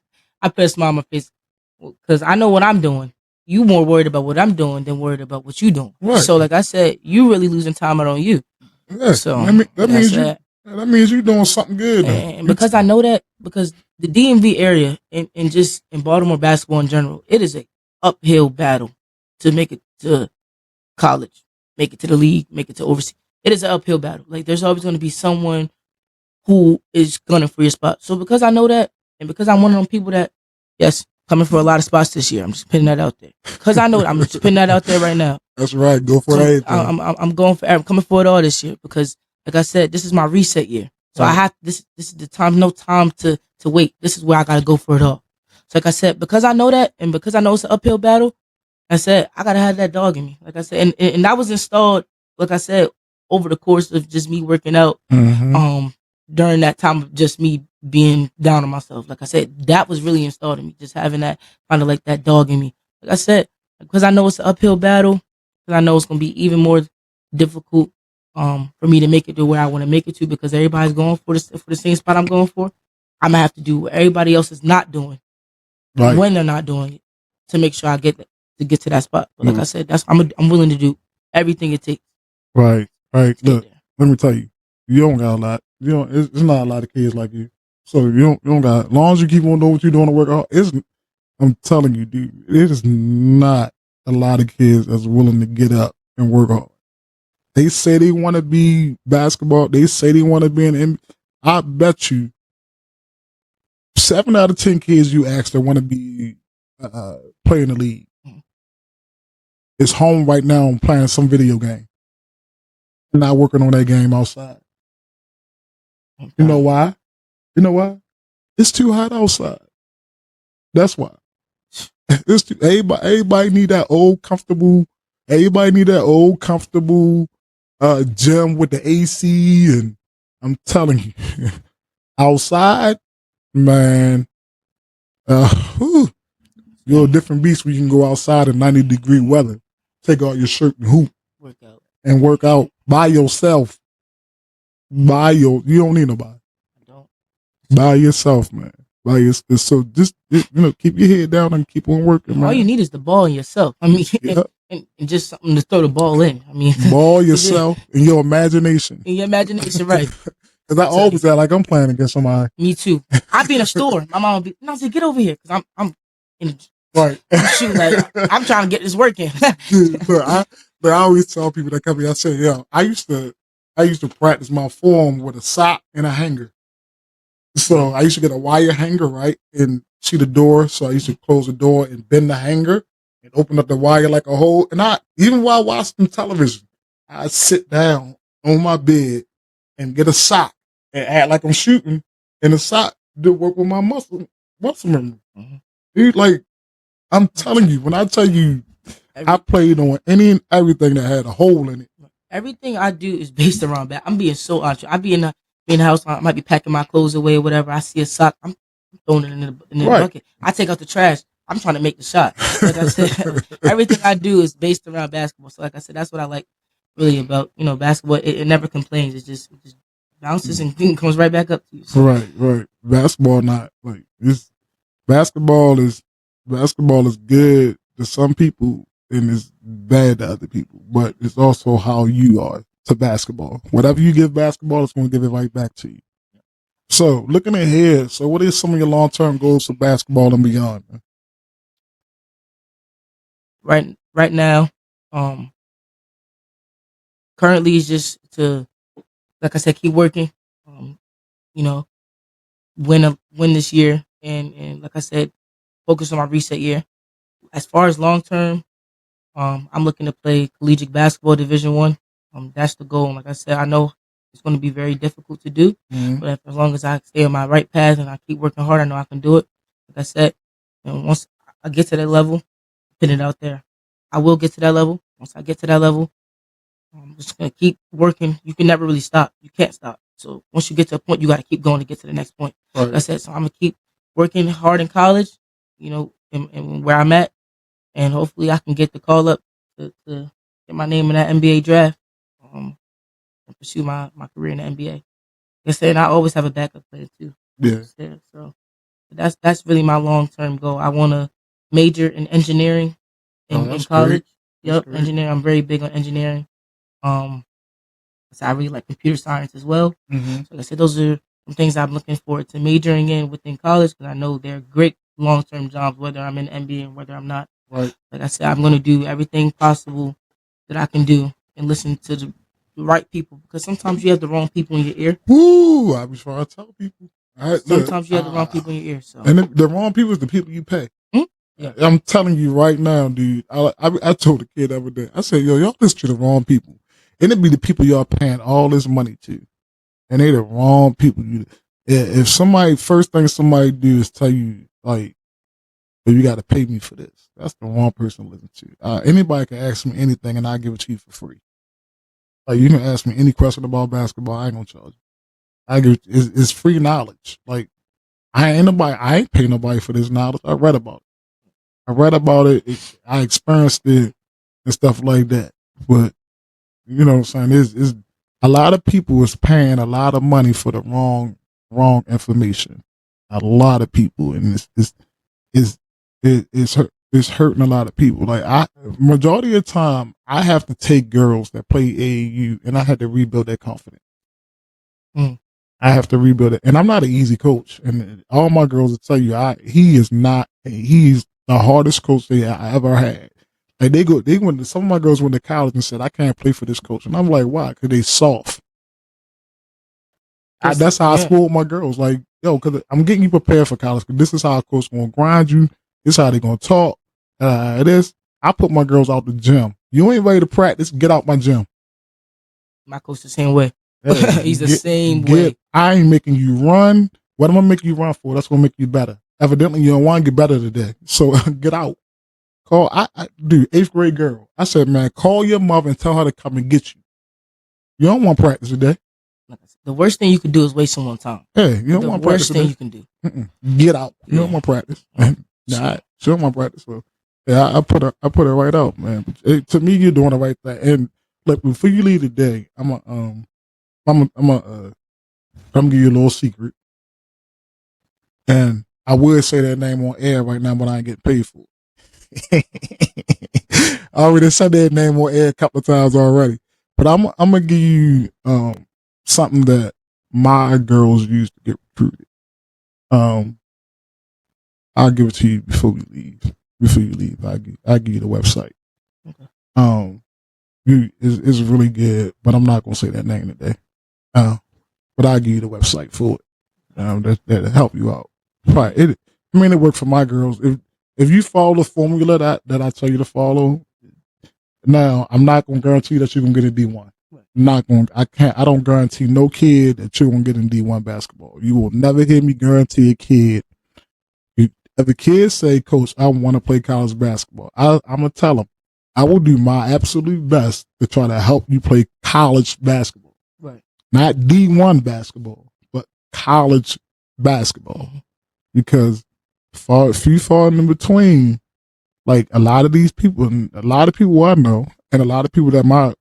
Speaker 2: put a smile on my face because I know what I'm doing. You more worried about what I'm doing than worried about what you doing. Right. So, like I said, you really losing time out on you.
Speaker 3: Yeah. So that means you're doing something good.
Speaker 2: And because I know that, because the DMV area and just in Baltimore basketball in general, it is a uphill battle to make it to college, make it to the league, make it to overseas. It is an uphill battle. Like, there's always going to be someone who is gunning for your spot. So because I know that, and because I'm one of them people that, yes, coming for a lot of spots this year. I'm just putting that out there because I know I'm just putting that out there right now.
Speaker 3: That's right. Go for everything.
Speaker 2: I'm going for. I'm coming for it all this year because, like I said, this is my reset year. So I have this. This is the time. No time to wait. This is where I gotta go for it all. So like I said, because I know that, and because I know it's an uphill battle, I said I gotta have that dog in me. Like I said, and that was installed. Like I said, over the course of just me working out. During that time of just me being down on myself. Like I said, that was really installed in me. Just having that kind of like that dog in me. Like I said, because I know it's an uphill battle, because I know it's gonna be even more difficult for me to make it to where I want to make it to, because everybody's going for the same spot I'm going for. I'm gonna have to do what everybody else is not doing when they're not doing it to make sure I get to that spot. But like I said, I'm willing to do everything it takes.
Speaker 3: Right. Look, let me tell you, you don't got a lot. You don't. It's not a lot of kids like you. So you don't got. As long as you keep on doing what you're doing to work out, I'm telling you, dude, it is not a lot of kids that's willing to get up and work hard. They say they want to be basketball. They say they want to be an NBA. I bet you 7 out of 10 kids you ask that want to be playing the league is home right now and playing some video game, not working on that game outside. You know why? It's too hot outside. That's why. Everybody need that old comfortable. Everybody need that old comfortable gym with the AC, and I'm telling you, outside, man, you're a different beast when you can go outside in 90-degree weather, take out your shirt and hoop, work out by yourself. You don't need nobody. By yourself, man. So just keep your head down and keep on working, man.
Speaker 2: All you need is the ball in yourself. I mean, and just something to throw the ball in. I mean,
Speaker 3: ball yourself and your imagination.
Speaker 2: In your imagination, right?
Speaker 3: Because I always act like I'm playing against somebody.
Speaker 2: Me too. I'd be in a store. My mom would be, Nazir, get over here, because I'm in.
Speaker 3: Right.
Speaker 2: Shoot, like I'm trying to get this working.
Speaker 3: But I always tell people that come here, I say, I used to practice my form with a sock and a hanger. So I used to get a wire hanger, right, and see the door. So I used to close the door and bend the hanger and open up the wire like a hole. And even while watching television, I'd sit down on my bed and get a sock and act like I'm shooting, and the sock to work with my muscle memory. Dude, like, I'm telling you, when I tell you, I played on any and everything that had a hole in it.
Speaker 2: Everything I do is based around that. I'm being so honest. I be in the house. I might be packing my clothes away or whatever. I see a sock. I'm throwing it in the bucket. I take out the trash. I'm trying to make the shot. Like I said, everything I do is based around basketball. So like I said, that's what I like really about basketball. It never complains. It just bounces and comes right back up to you. So.
Speaker 3: Right. Basketball not like this. Basketball is good to some people and it's bad to other people. But it's also how you are to basketball. Whatever you give basketball, it's going to give it right back to you. So, looking ahead, what are some of your long-term goals for basketball and beyond?
Speaker 2: Man? Right now, currently is just to, like I said, keep working. Win this year, and like I said, focus on my reset year. As far as long-term, I'm looking to play collegiate basketball Division I. That's the goal. And like I said, I know it's going to be very difficult to do, but as long as I stay on my right path and I keep working hard, I know I can do it. Like I said, once I get to that level, put it out there. I will get to that level. Once I get to that level, I'm just going to keep working. You can never really stop. You can't stop. So once you get to a point, you got to keep going to get to the next point.
Speaker 3: Right.
Speaker 2: Like I said, so I'm going to keep working hard in college, and where I'm at, and hopefully I can get the call up to get my name in that NBA draft. And pursue my career in the NBA. Like I said, I always have a backup plan too.
Speaker 3: Yeah.
Speaker 2: So that's really my long-term goal. I want to major in engineering in college. Yep, engineering. I'm very big on engineering. So I really like computer science as well. So like I said, those are some things I'm looking forward to majoring in within college, because I know they're great long-term jobs, whether I'm in the NBA and whether I'm not.
Speaker 3: Right.
Speaker 2: Like I said, I'm going to do everything possible that I can do and listen to the right people, because sometimes you have the wrong people in your ear.
Speaker 3: Woo! I was trying to tell people.
Speaker 2: Sometimes you have the wrong people in your ear. So.
Speaker 3: And the wrong people is the people you pay.
Speaker 2: Yeah.
Speaker 3: I'm telling you right now, dude. I told the kid the other day. I said, yo, y'all listen to the wrong people. And it be the people y'all paying all this money to. And they the wrong people. If somebody, first thing somebody do is tell you, like, "Well, you got to pay me for this," that's the wrong person to listen to. Anybody can ask me anything and I'll give it to you for free. Like, you can ask me any question about basketball, I ain't gonna charge you. It's free knowledge. Like, I ain't paying nobody for this knowledge. I read about it. I experienced it and stuff like that. But, you know what I'm saying? It's a lot of people is paying a lot of money for the wrong information. A lot of people, and it's hurting a lot of people. Like, majority of the time, I have to take girls that play AAU, and I had to rebuild their confidence. I have to rebuild it, and I'm not an easy coach. And all my girls will tell you, he's the hardest coach I ever had. Like, some of my girls went to college and said, I can't play for this coach, and I'm like, why? Because they soft. That's how I spoiled my girls. Like, yo, because I'm getting you prepared for college. Because this is how a coach gonna grind you. This is how they gonna talk. I put my girls out the gym. You ain't ready to practice? Get out my gym.
Speaker 2: My coach the same way. He's the same way.
Speaker 3: I ain't making you run. What am I making you run for? That's gonna make you better. Evidently, you don't want to get better today. So get out. Dude, 8th grade girl. I said, man, call your mother and tell her to come and get you. You don't want practice today.
Speaker 2: The worst thing you could do is waste someone's time.
Speaker 3: Hey, you don't want practice today.
Speaker 2: The worst thing you can do.
Speaker 3: Get out. You don't want practice. Nah, she don't want practice. So yeah, I put her right out, man. To me, you're doing the right thing. And look, before you leave today, I'm gonna give you a little secret. And I would say that name on air right now, but I ain't getting paid for it. I already said that name on air a couple of times already. But I'm gonna give you something that my girls used to get recruited. I'll give it to you before we leave. Before you leave, I'll give you the website. Okay. It's really good, but I'm not gonna say that name today. But I'll give you the website for it. That'll help you out. Right. It worked for my girls. If you follow the formula that I tell you to follow, now I'm not gonna guarantee that you're gonna get a D1. I don't guarantee no kid that you're gonna get in D1 basketball. You will never hear me guarantee a kid. If a kid say, Coach, I want to play college basketball, I'm gonna tell them, I will do my absolute best to try to help you play college basketball.
Speaker 2: Right.
Speaker 3: Not D1 basketball, but college basketball. Mm-hmm. Because if you fall in between, like a lot of these people, and a lot of people I know, and a lot of people that my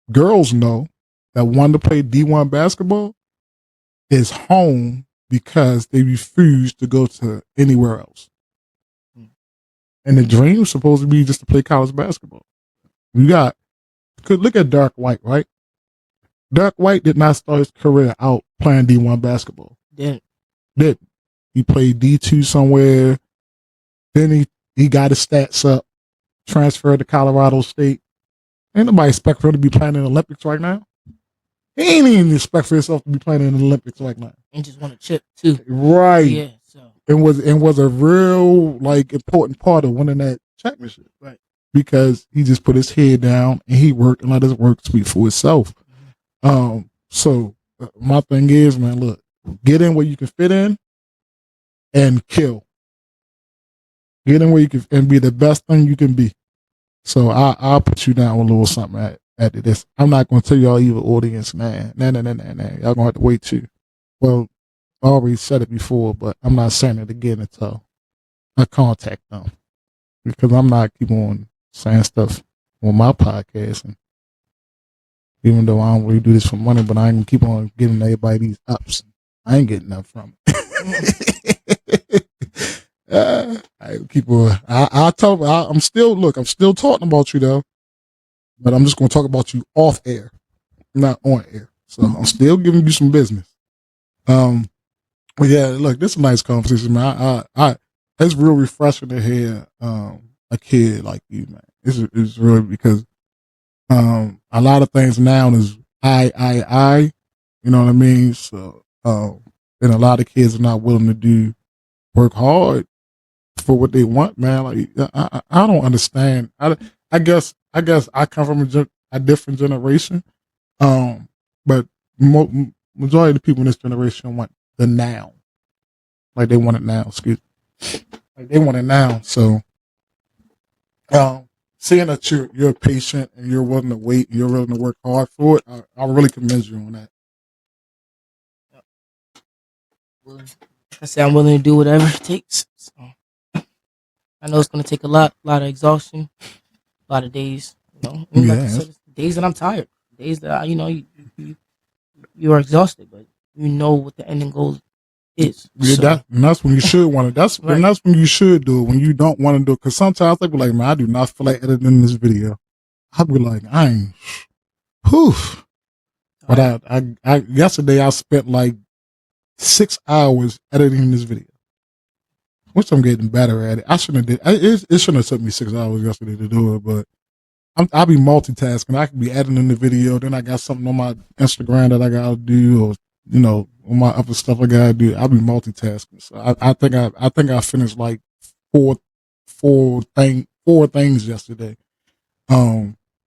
Speaker 3: girls know that want to play D1 basketball is home because they refuse to go to anywhere else. And the dream is supposed to be just to play college basketball. Could look at Dark White, right? Dark White did not start his career out playing D1 basketball.
Speaker 2: Did
Speaker 3: he played D2 somewhere? Then he got his stats up, transferred to Colorado State. Ain't nobody expect for him to be playing in the Olympics right now. He ain't even expect for himself to be playing in the Olympics right now.
Speaker 2: And just want a chip too.
Speaker 3: Right.
Speaker 2: Yeah. So
Speaker 3: it was a real important part of winning that championship.
Speaker 2: Right.
Speaker 3: Because he just put his head down and he worked and let his work speak for itself. Mm-hmm. So my thing is, man, look, get in where you can fit in and kill. Get in where you can and be the best thing you can be. So I'll put you down with a little something after this. I'm not going to tell y'all either audience, nah. Y'all going to have to wait too. Well, I already said it before, but I'm not saying it again until I contact them. Because I'm not keep on saying stuff on my podcast. And even though I don't really do this for money, but I ain't going to keep on giving everybody these ups. I ain't getting nothing from it. I'm still talking about you though, but I'm just going to talk about you off air, not on air. So I'm still giving you some business. But yeah, look, this is a nice conversation, man. It's real refreshing to hear, a kid like you, man. It's really because, a lot of things now is I, you know what I mean? So, and a lot of kids are not willing to work hard for what they want, man. Like I don't understand. I guess I come from a different generation. But majority of the people in this generation want the now. Like they want it now. Excuse me. Like they want it now. So, seeing that you're patient and you're willing to wait and you're willing to work hard for it, I really commend you on that.
Speaker 2: Well, like I said, I'm willing to do whatever it takes. So, I know it's going to take a lot of exhaustion, a lot of days. You know, and like I said, days that I'm tired, days that you are exhausted, but you know what the ending goal is.
Speaker 3: Yeah,
Speaker 2: so.
Speaker 3: and that's when you should want it. That's
Speaker 2: Right.
Speaker 3: And that's when you should do it. When you don't want to do it, because sometimes I be like, man, I do not feel like editing this video. I be like, I ain't. Whew. But I yesterday I spent like 6 hours editing this video, which I'm getting better at it. I shouldn't have did. It shouldn't have took me 6 hours yesterday to do it, but I'll be multitasking. I could be editing the video, then I got something on my Instagram that I gotta do, or on my other stuff I gotta do. I'll be multitasking. So I think I finished like four things yesterday.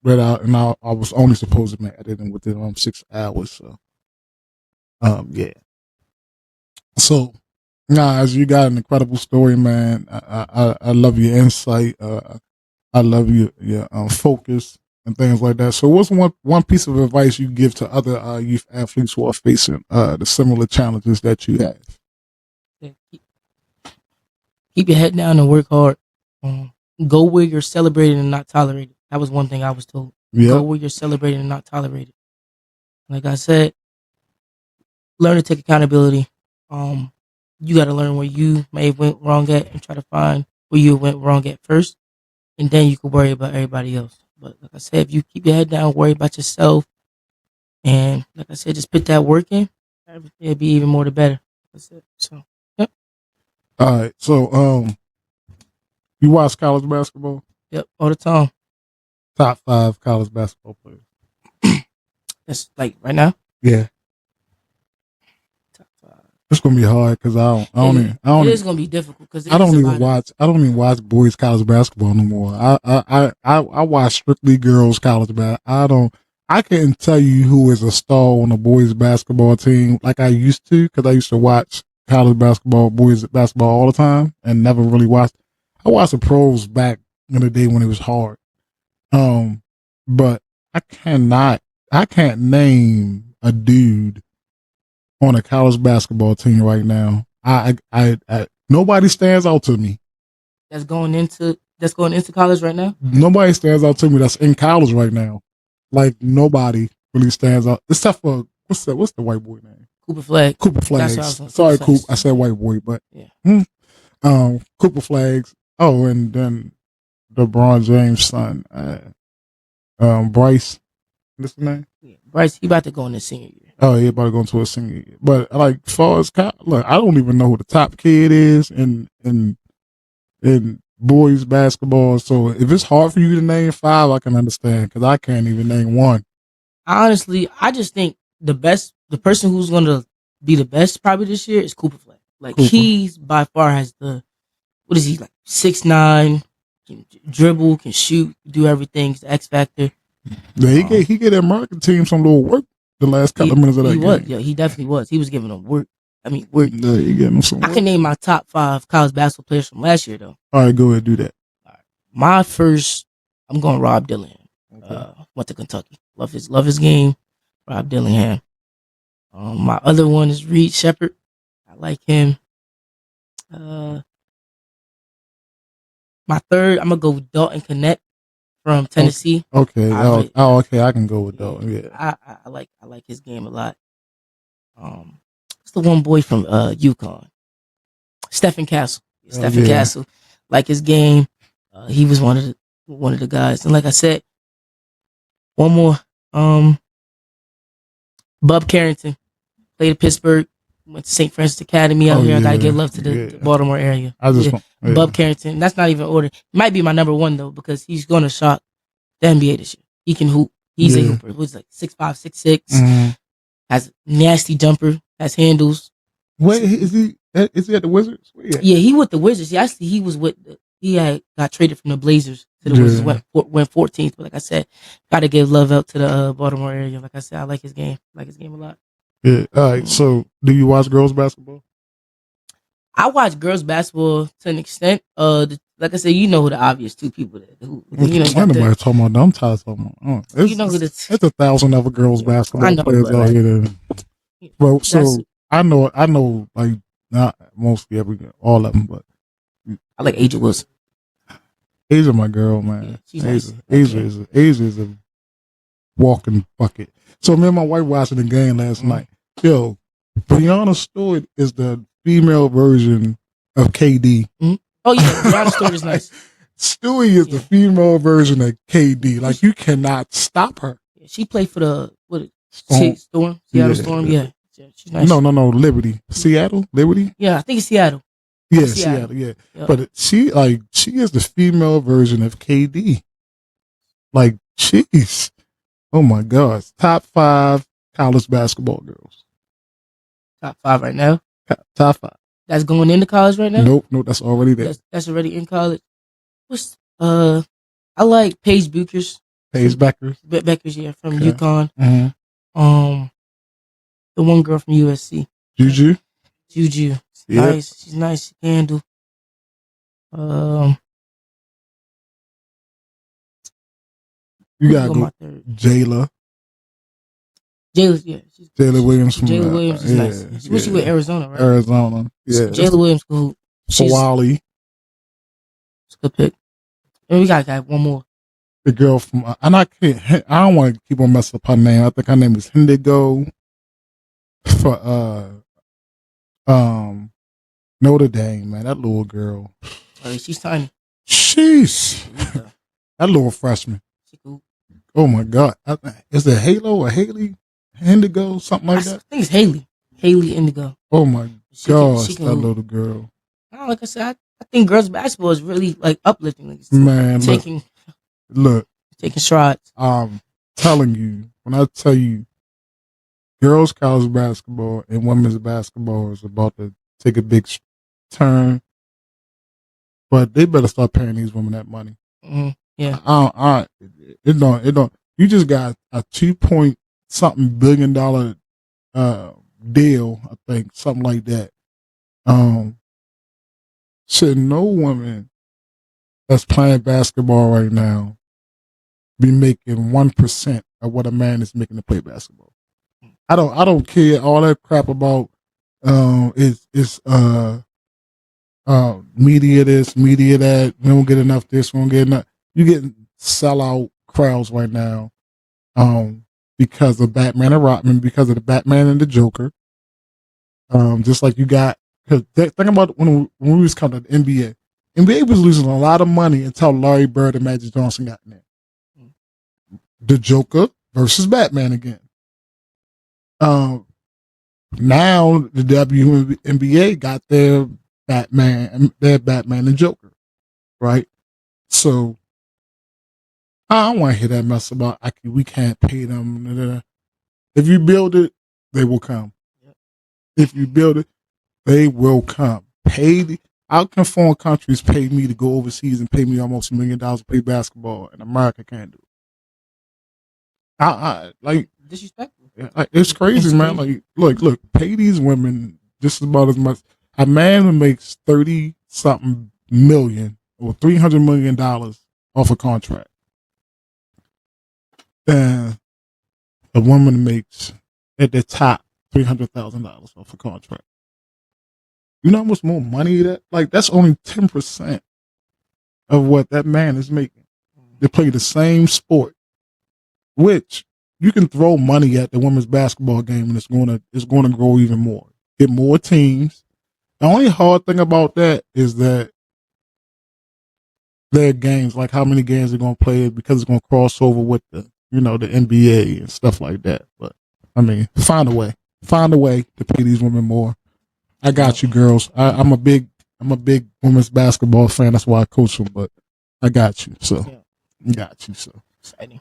Speaker 3: But I was only supposed to be editing within 6 hours. So yeah. So as you got an incredible story, man. I love your insight. I love your focus and things like that. So what's one piece of advice you give to other youth athletes who are facing the similar challenges that you have?
Speaker 2: Keep your head down and work hard. Go where you're celebrated and not tolerated. That was one thing I was told.
Speaker 3: Yep.
Speaker 2: Go where you're celebrated and not tolerated. Like I said, learn to take accountability. You got to learn where you may have went wrong at and try to find where you went wrong at first. And then you can worry about everybody else. But like I said, if you keep your head down, worry about yourself, and like I said, just put that work in, it'll be even more the better. That's it. So, yep.
Speaker 3: All right. So, you watch college basketball?
Speaker 2: Yep, all the time.
Speaker 3: Top 5 college basketball players.
Speaker 2: That's like right now?
Speaker 3: Yeah.
Speaker 2: Top 5.
Speaker 3: It's gonna be hard because
Speaker 2: it is gonna be difficult because
Speaker 3: I don't even watch boys college basketball no more. I watch strictly girls college basketball. I can't tell you who is a star on the boys basketball team like I used to, because I used to watch college basketball, boys basketball all the time and never really watched. I watched the pros back in the day when it was hard. But I can't name a dude on a college basketball team right now. I nobody stands out to me.
Speaker 2: That's going into college right now?
Speaker 3: Nobody stands out to me that's in college right now. Like nobody really stands out except for what's the white boy name?
Speaker 2: Cooper Flag.
Speaker 3: Cooper Flags. Sorry, Coop. I said white boy, but
Speaker 2: yeah.
Speaker 3: Cooper Flags. Oh, and then LeBron James' son, Bryce. What's his name?
Speaker 2: Yeah, Bryce. He about to go in the senior year.
Speaker 3: Oh, he about to go into a senior year. But like, as far as look, I don't even know who the top kid is in boys basketball. So if it's hard for you to name 5, I can understand, because I can't even name one.
Speaker 2: Honestly, I just think the person who's going to be the best probably this year is Cooper Flag. Like he's by far has what is he, like 6'9", can dribble, can shoot, do everything. He's the X factor.
Speaker 3: Yeah, he gave that American team some little work the last couple of minutes of that game.
Speaker 2: Yeah, he definitely was. He was giving them work. I mean, work.
Speaker 3: Yeah, he gave them some work.
Speaker 2: I can name my top 5 college basketball players from last year, though.
Speaker 3: All right, go ahead, do that.
Speaker 2: All right. My first, I'm going Rob Dillingham. Okay. Went to Kentucky. Love his game. Rob Dillingham. My other one is Reed Shepherd. I like him. My third, I'm gonna go with Dalton Connect from Tennessee.
Speaker 3: Okay. Okay. I can go with Dalton. Yeah.
Speaker 2: I like his game a lot. What's the one boy from UConn? Stephen Castle. Stephen Castle. Like his game. He was one of the guys. And like I said, one more. Bub Carrington played at Pittsburgh. Went to St. Francis Academy out here. I gotta give love to the Baltimore area. Bub Carrington. That's not even ordered. Might be my number 1 though, because he's gonna shock the NBA this year. He can hoop. He's a hooper. Who's like 6'5", 6'6". Mm-hmm. Has nasty jumper. Has handles.
Speaker 3: Wait, is he? Is he at the Wizards?
Speaker 2: Yeah, he with the Wizards. Actually, he was with. He had got traded from the Blazers to the Wizards. Went 14th. But like I said, gotta give love out to the Baltimore area. Like I said, I like his game. I like his game a lot.
Speaker 3: Yeah. All right. So, do you watch girls basketball?
Speaker 2: I watch girls basketball to an extent. Like I said, you know who the obvious two people that who you know.
Speaker 3: Nobody talking about them. I'm tired of talking about.
Speaker 2: You know who
Speaker 3: it's 1,000 other girls basketball players out here. Well, so I know, like not mostly all of them, but
Speaker 2: I like Asia Wilson.
Speaker 3: Asia, my girl, man. Yeah, Asia is a walking bucket. So me and my wife watching the game last night. Yo, Brianna Stewart is the female version of KD.
Speaker 2: Mm-hmm. Oh yeah, Brianna Stewart is nice.
Speaker 3: Stewie is the female version of KD. Like you cannot stop her.
Speaker 2: Yeah, she played for the Storm, Seattle Storm. Yeah, she's nice.
Speaker 3: No, Liberty, Seattle, Liberty.
Speaker 2: Yeah, I think it's Seattle.
Speaker 3: Yeah, Seattle. Yeah, yep. But she is the female version of KD. Like, jeez, oh my gosh, top 5 college basketball girls.
Speaker 2: Top 5 right now.
Speaker 3: Top 5.
Speaker 2: That's going into college right now.
Speaker 3: Nope, that's already there.
Speaker 2: That's already in college. I like Paige Bueckers.
Speaker 3: Paige Beckers.
Speaker 2: Beckers, yeah, from UConn.
Speaker 3: Mm-hmm.
Speaker 2: The one girl from USC.
Speaker 3: Juju.
Speaker 2: She's nice. She's nice. She can handle.
Speaker 3: You gotta go. Jayla.
Speaker 2: Yeah.
Speaker 3: Jayla Williams from
Speaker 2: Jayla Williams is nice. She was with Arizona, right?
Speaker 3: Arizona. Yeah.
Speaker 2: Jayla Williams cool.
Speaker 3: Sawali.
Speaker 2: It's a good pick. And we got one more.
Speaker 3: The girl from I don't want to keep on messing up her name. I think her name is Indigo for Notre Dame, man. That little girl.
Speaker 2: Oh, she's tiny.
Speaker 3: That little freshman.
Speaker 2: She cool.
Speaker 3: Oh my God. Is it Halo or Haley? Indigo? Something like that?
Speaker 2: I think it's Haley. Haley Indigo.
Speaker 3: Oh my gosh, that little girl.
Speaker 2: Like I said, I think girls basketball is really like uplifting. Like,
Speaker 3: man,
Speaker 2: taking strides.
Speaker 3: I'm telling you, when I tell you girls college basketball and women's basketball is about to take a big turn, but they better start paying these women that money.
Speaker 2: Mm-hmm. Yeah.
Speaker 3: It don't. You just got a $2-point-something billion deal, I think, something like that. Should no woman that's playing basketball right now be making 1% of what a man is making to play basketball? I don't care all that crap about media this, media that. We don't get enough this, we don't get enough. You getting sellout crowds right now because of Batman and Robin, because of the Batman and the Joker. Just like you got, because think about when we was coming to the NBA. NBA was losing a lot of money until Larry Bird and Magic Johnson got in there. The Joker versus Batman again. Now the WNBA got their Batman and Joker, right? So I don't want to hear that mess about we can't pay them. If you build it, they will come. If you build it, they will come. Outcome foreign countries pay me to go overseas and pay me almost $1 million to play basketball, and America can't do it. Like
Speaker 2: disrespectful.
Speaker 3: It's crazy, man. Like, look, pay these women just about as much. A man who makes 30-something million or $300 million off a contract, and a woman makes at the top $300,000 off a contract. You know how much more money that's only 10% of what that man is making. They play the same sport, which you can throw money at the women's basketball game and it's going to grow even more. Get more teams. The only hard thing about that is that their games, like how many games they're going to play, because it's going to cross over with the NBA and stuff like that. But I mean, find a way to pay these women more. I got you, girls. I'm a big women's basketball fan. That's why I coach them. But I got you. So,
Speaker 2: Exciting.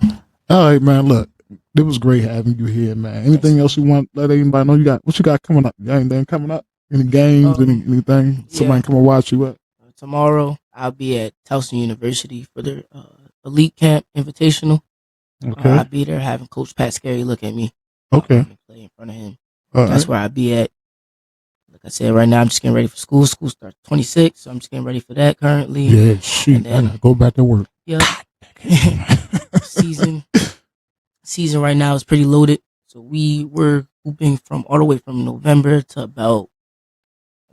Speaker 3: All right, man. Look, it was great having you here, man. Anything else you want to let anybody know? What you got coming up? You got anything coming up? Any games, anything? Somebody come and watch you up?
Speaker 2: Tomorrow, I'll be at Towson University for their Elite Camp Invitational.
Speaker 3: Okay.
Speaker 2: I'll be there having Coach Pat Scary look at me.
Speaker 3: Okay.
Speaker 2: Play in front of him.
Speaker 3: That's
Speaker 2: where I'll be at. Like I said, right now, I'm just getting ready for school. School starts 26, so I'm just getting ready for that currently.
Speaker 3: Yeah, shoot. I gotta go back to work.
Speaker 2: Yep. Season right now is pretty loaded. So we were hooping all the way from November to about,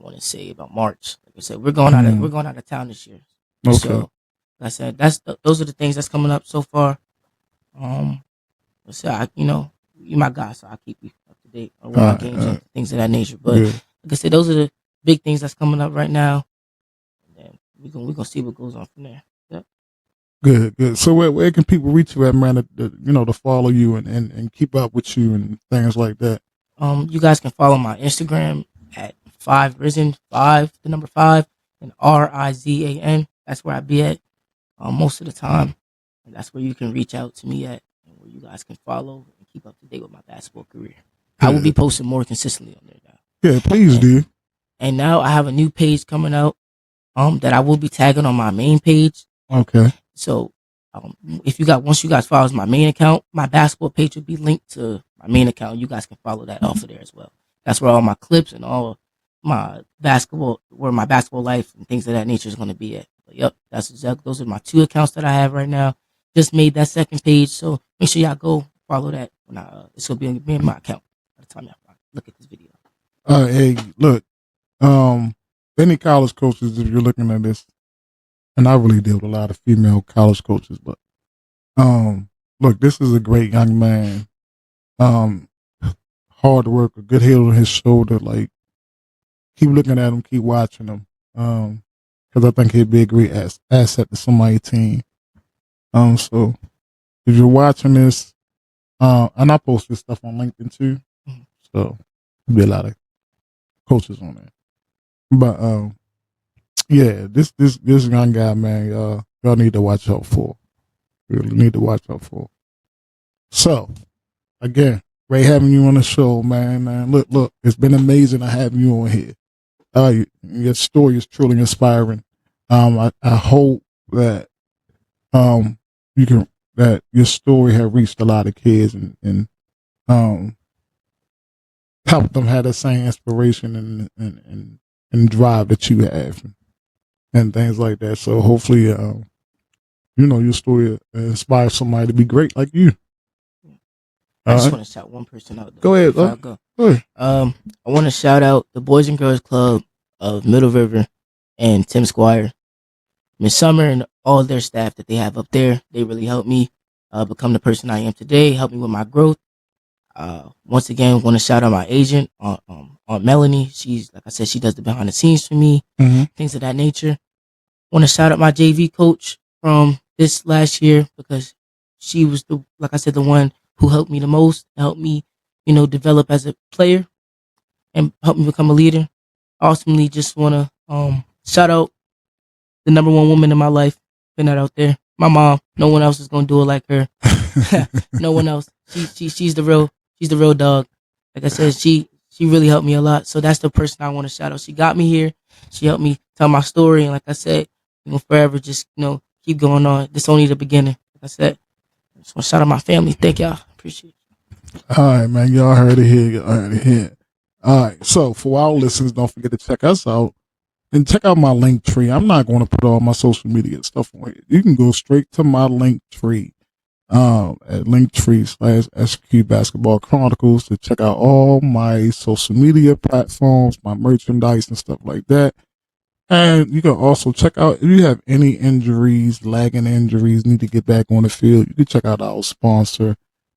Speaker 2: I want to say about March. Like I said, we're going out of town this year.
Speaker 3: Okay.
Speaker 2: So like I said, those are the things that's coming up so far. So you're my guy, so I'll keep you up to date on my games and things of that nature. But like I said, those are the big things that's coming up right now. And then we're gonna see what goes on from there. Yep.
Speaker 3: Good. So where can people reach you at, man? To follow you and keep up with you and things like that.
Speaker 2: You guys can follow my Instagram at 5Rizan 5, the number 5, and RIZAN. That's where I be at most of the time, and that's where you can reach out to me at, and where you guys can follow and keep up to date with my basketball career. I will be posting more consistently on there now.
Speaker 3: Yeah, please do.
Speaker 2: And now I have a new page coming out that I will be tagging on my main page.
Speaker 3: Okay.
Speaker 2: So once you guys follow my main account, my basketball page will be linked to my main account. You guys can follow that off of there as well. That's where all my clips and all my basketball life and things of that nature is going to be at. But yep, those are my 2 accounts that I have right now. Just made that second page, so make sure y'all go follow that. When it's going to be in my account by the time y'all look at this video.
Speaker 3: Hey, look, any college coaches, if you're looking at this, and I really deal with a lot of female college coaches, but look, this is a great young man. Hard worker, good head on his shoulder. Like, keep looking at him, keep watching him. Because I think he'd be a great asset to somebody's team. So if you're watching this, and I post this stuff on LinkedIn too, so there'll be a lot of coaches on there. But yeah, this young guy, man, y'all need to watch out for. Really need to watch out for. So again, great having you on the show, man. Look, it's been amazing to have you on here. Your story is truly inspiring. I hope that that your story have reached a lot of kids and helped them have the same inspiration and drive that you have and things like that. So hopefully, your story inspires somebody to be great like you.
Speaker 2: I just want to shout one person out.
Speaker 3: Go ahead.
Speaker 2: Go ahead. I want to shout out the Boys and Girls Club of Middle River and Tim Squire, Miss Summer, and all their staff that they have up there. They really helped me become the person I am today, helped me with my growth. Once again, want to shout out my agent, Aunt Melanie. She's, like I said, she does the behind the scenes for me, things of that nature. Want to shout out my JV coach from this last year because she was the one who helped me the most, helped me, develop as a player and helped me become a leader. Ultimately, just want to shout out the number one woman in my life, putting that out there. My mom. No one else is gonna do it like her. No one else. She's the real dog. Like I said, she really helped me a lot. So that's the person I want to shout out. She got me here. She helped me tell my story, and like I said, forever just keep going on. This only the beginning. Like I said, I just want to shout out my family. Thank y'all. Appreciate it.
Speaker 3: All right, man. Y'all heard it here. All right. So for our listeners, don't forget to check us out. And check out my link tree. I'm not going to put all my social media stuff on here. You can go straight to my link tree at linktree/SQ Basketball Chronicles to check out all my social media platforms, my merchandise and stuff like that. And you can also check out if you have any injuries, lagging injuries, need to get back on the field. You can check out our sponsor,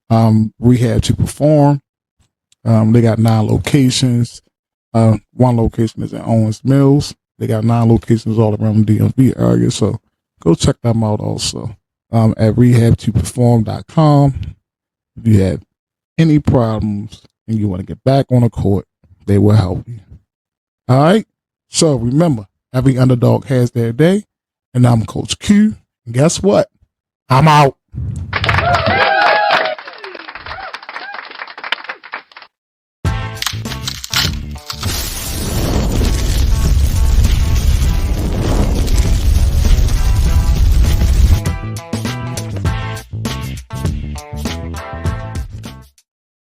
Speaker 3: Rehab to Perform. They got 9 locations. One location is in Owens Mills. They got 9 locations all around the DMV area. So go check them out also at rehabtoperform.com. If you have any problems and you want to get back on the court, they will help you. All right. So remember, every underdog has their day. And I'm Coach Q. And guess what? I'm out.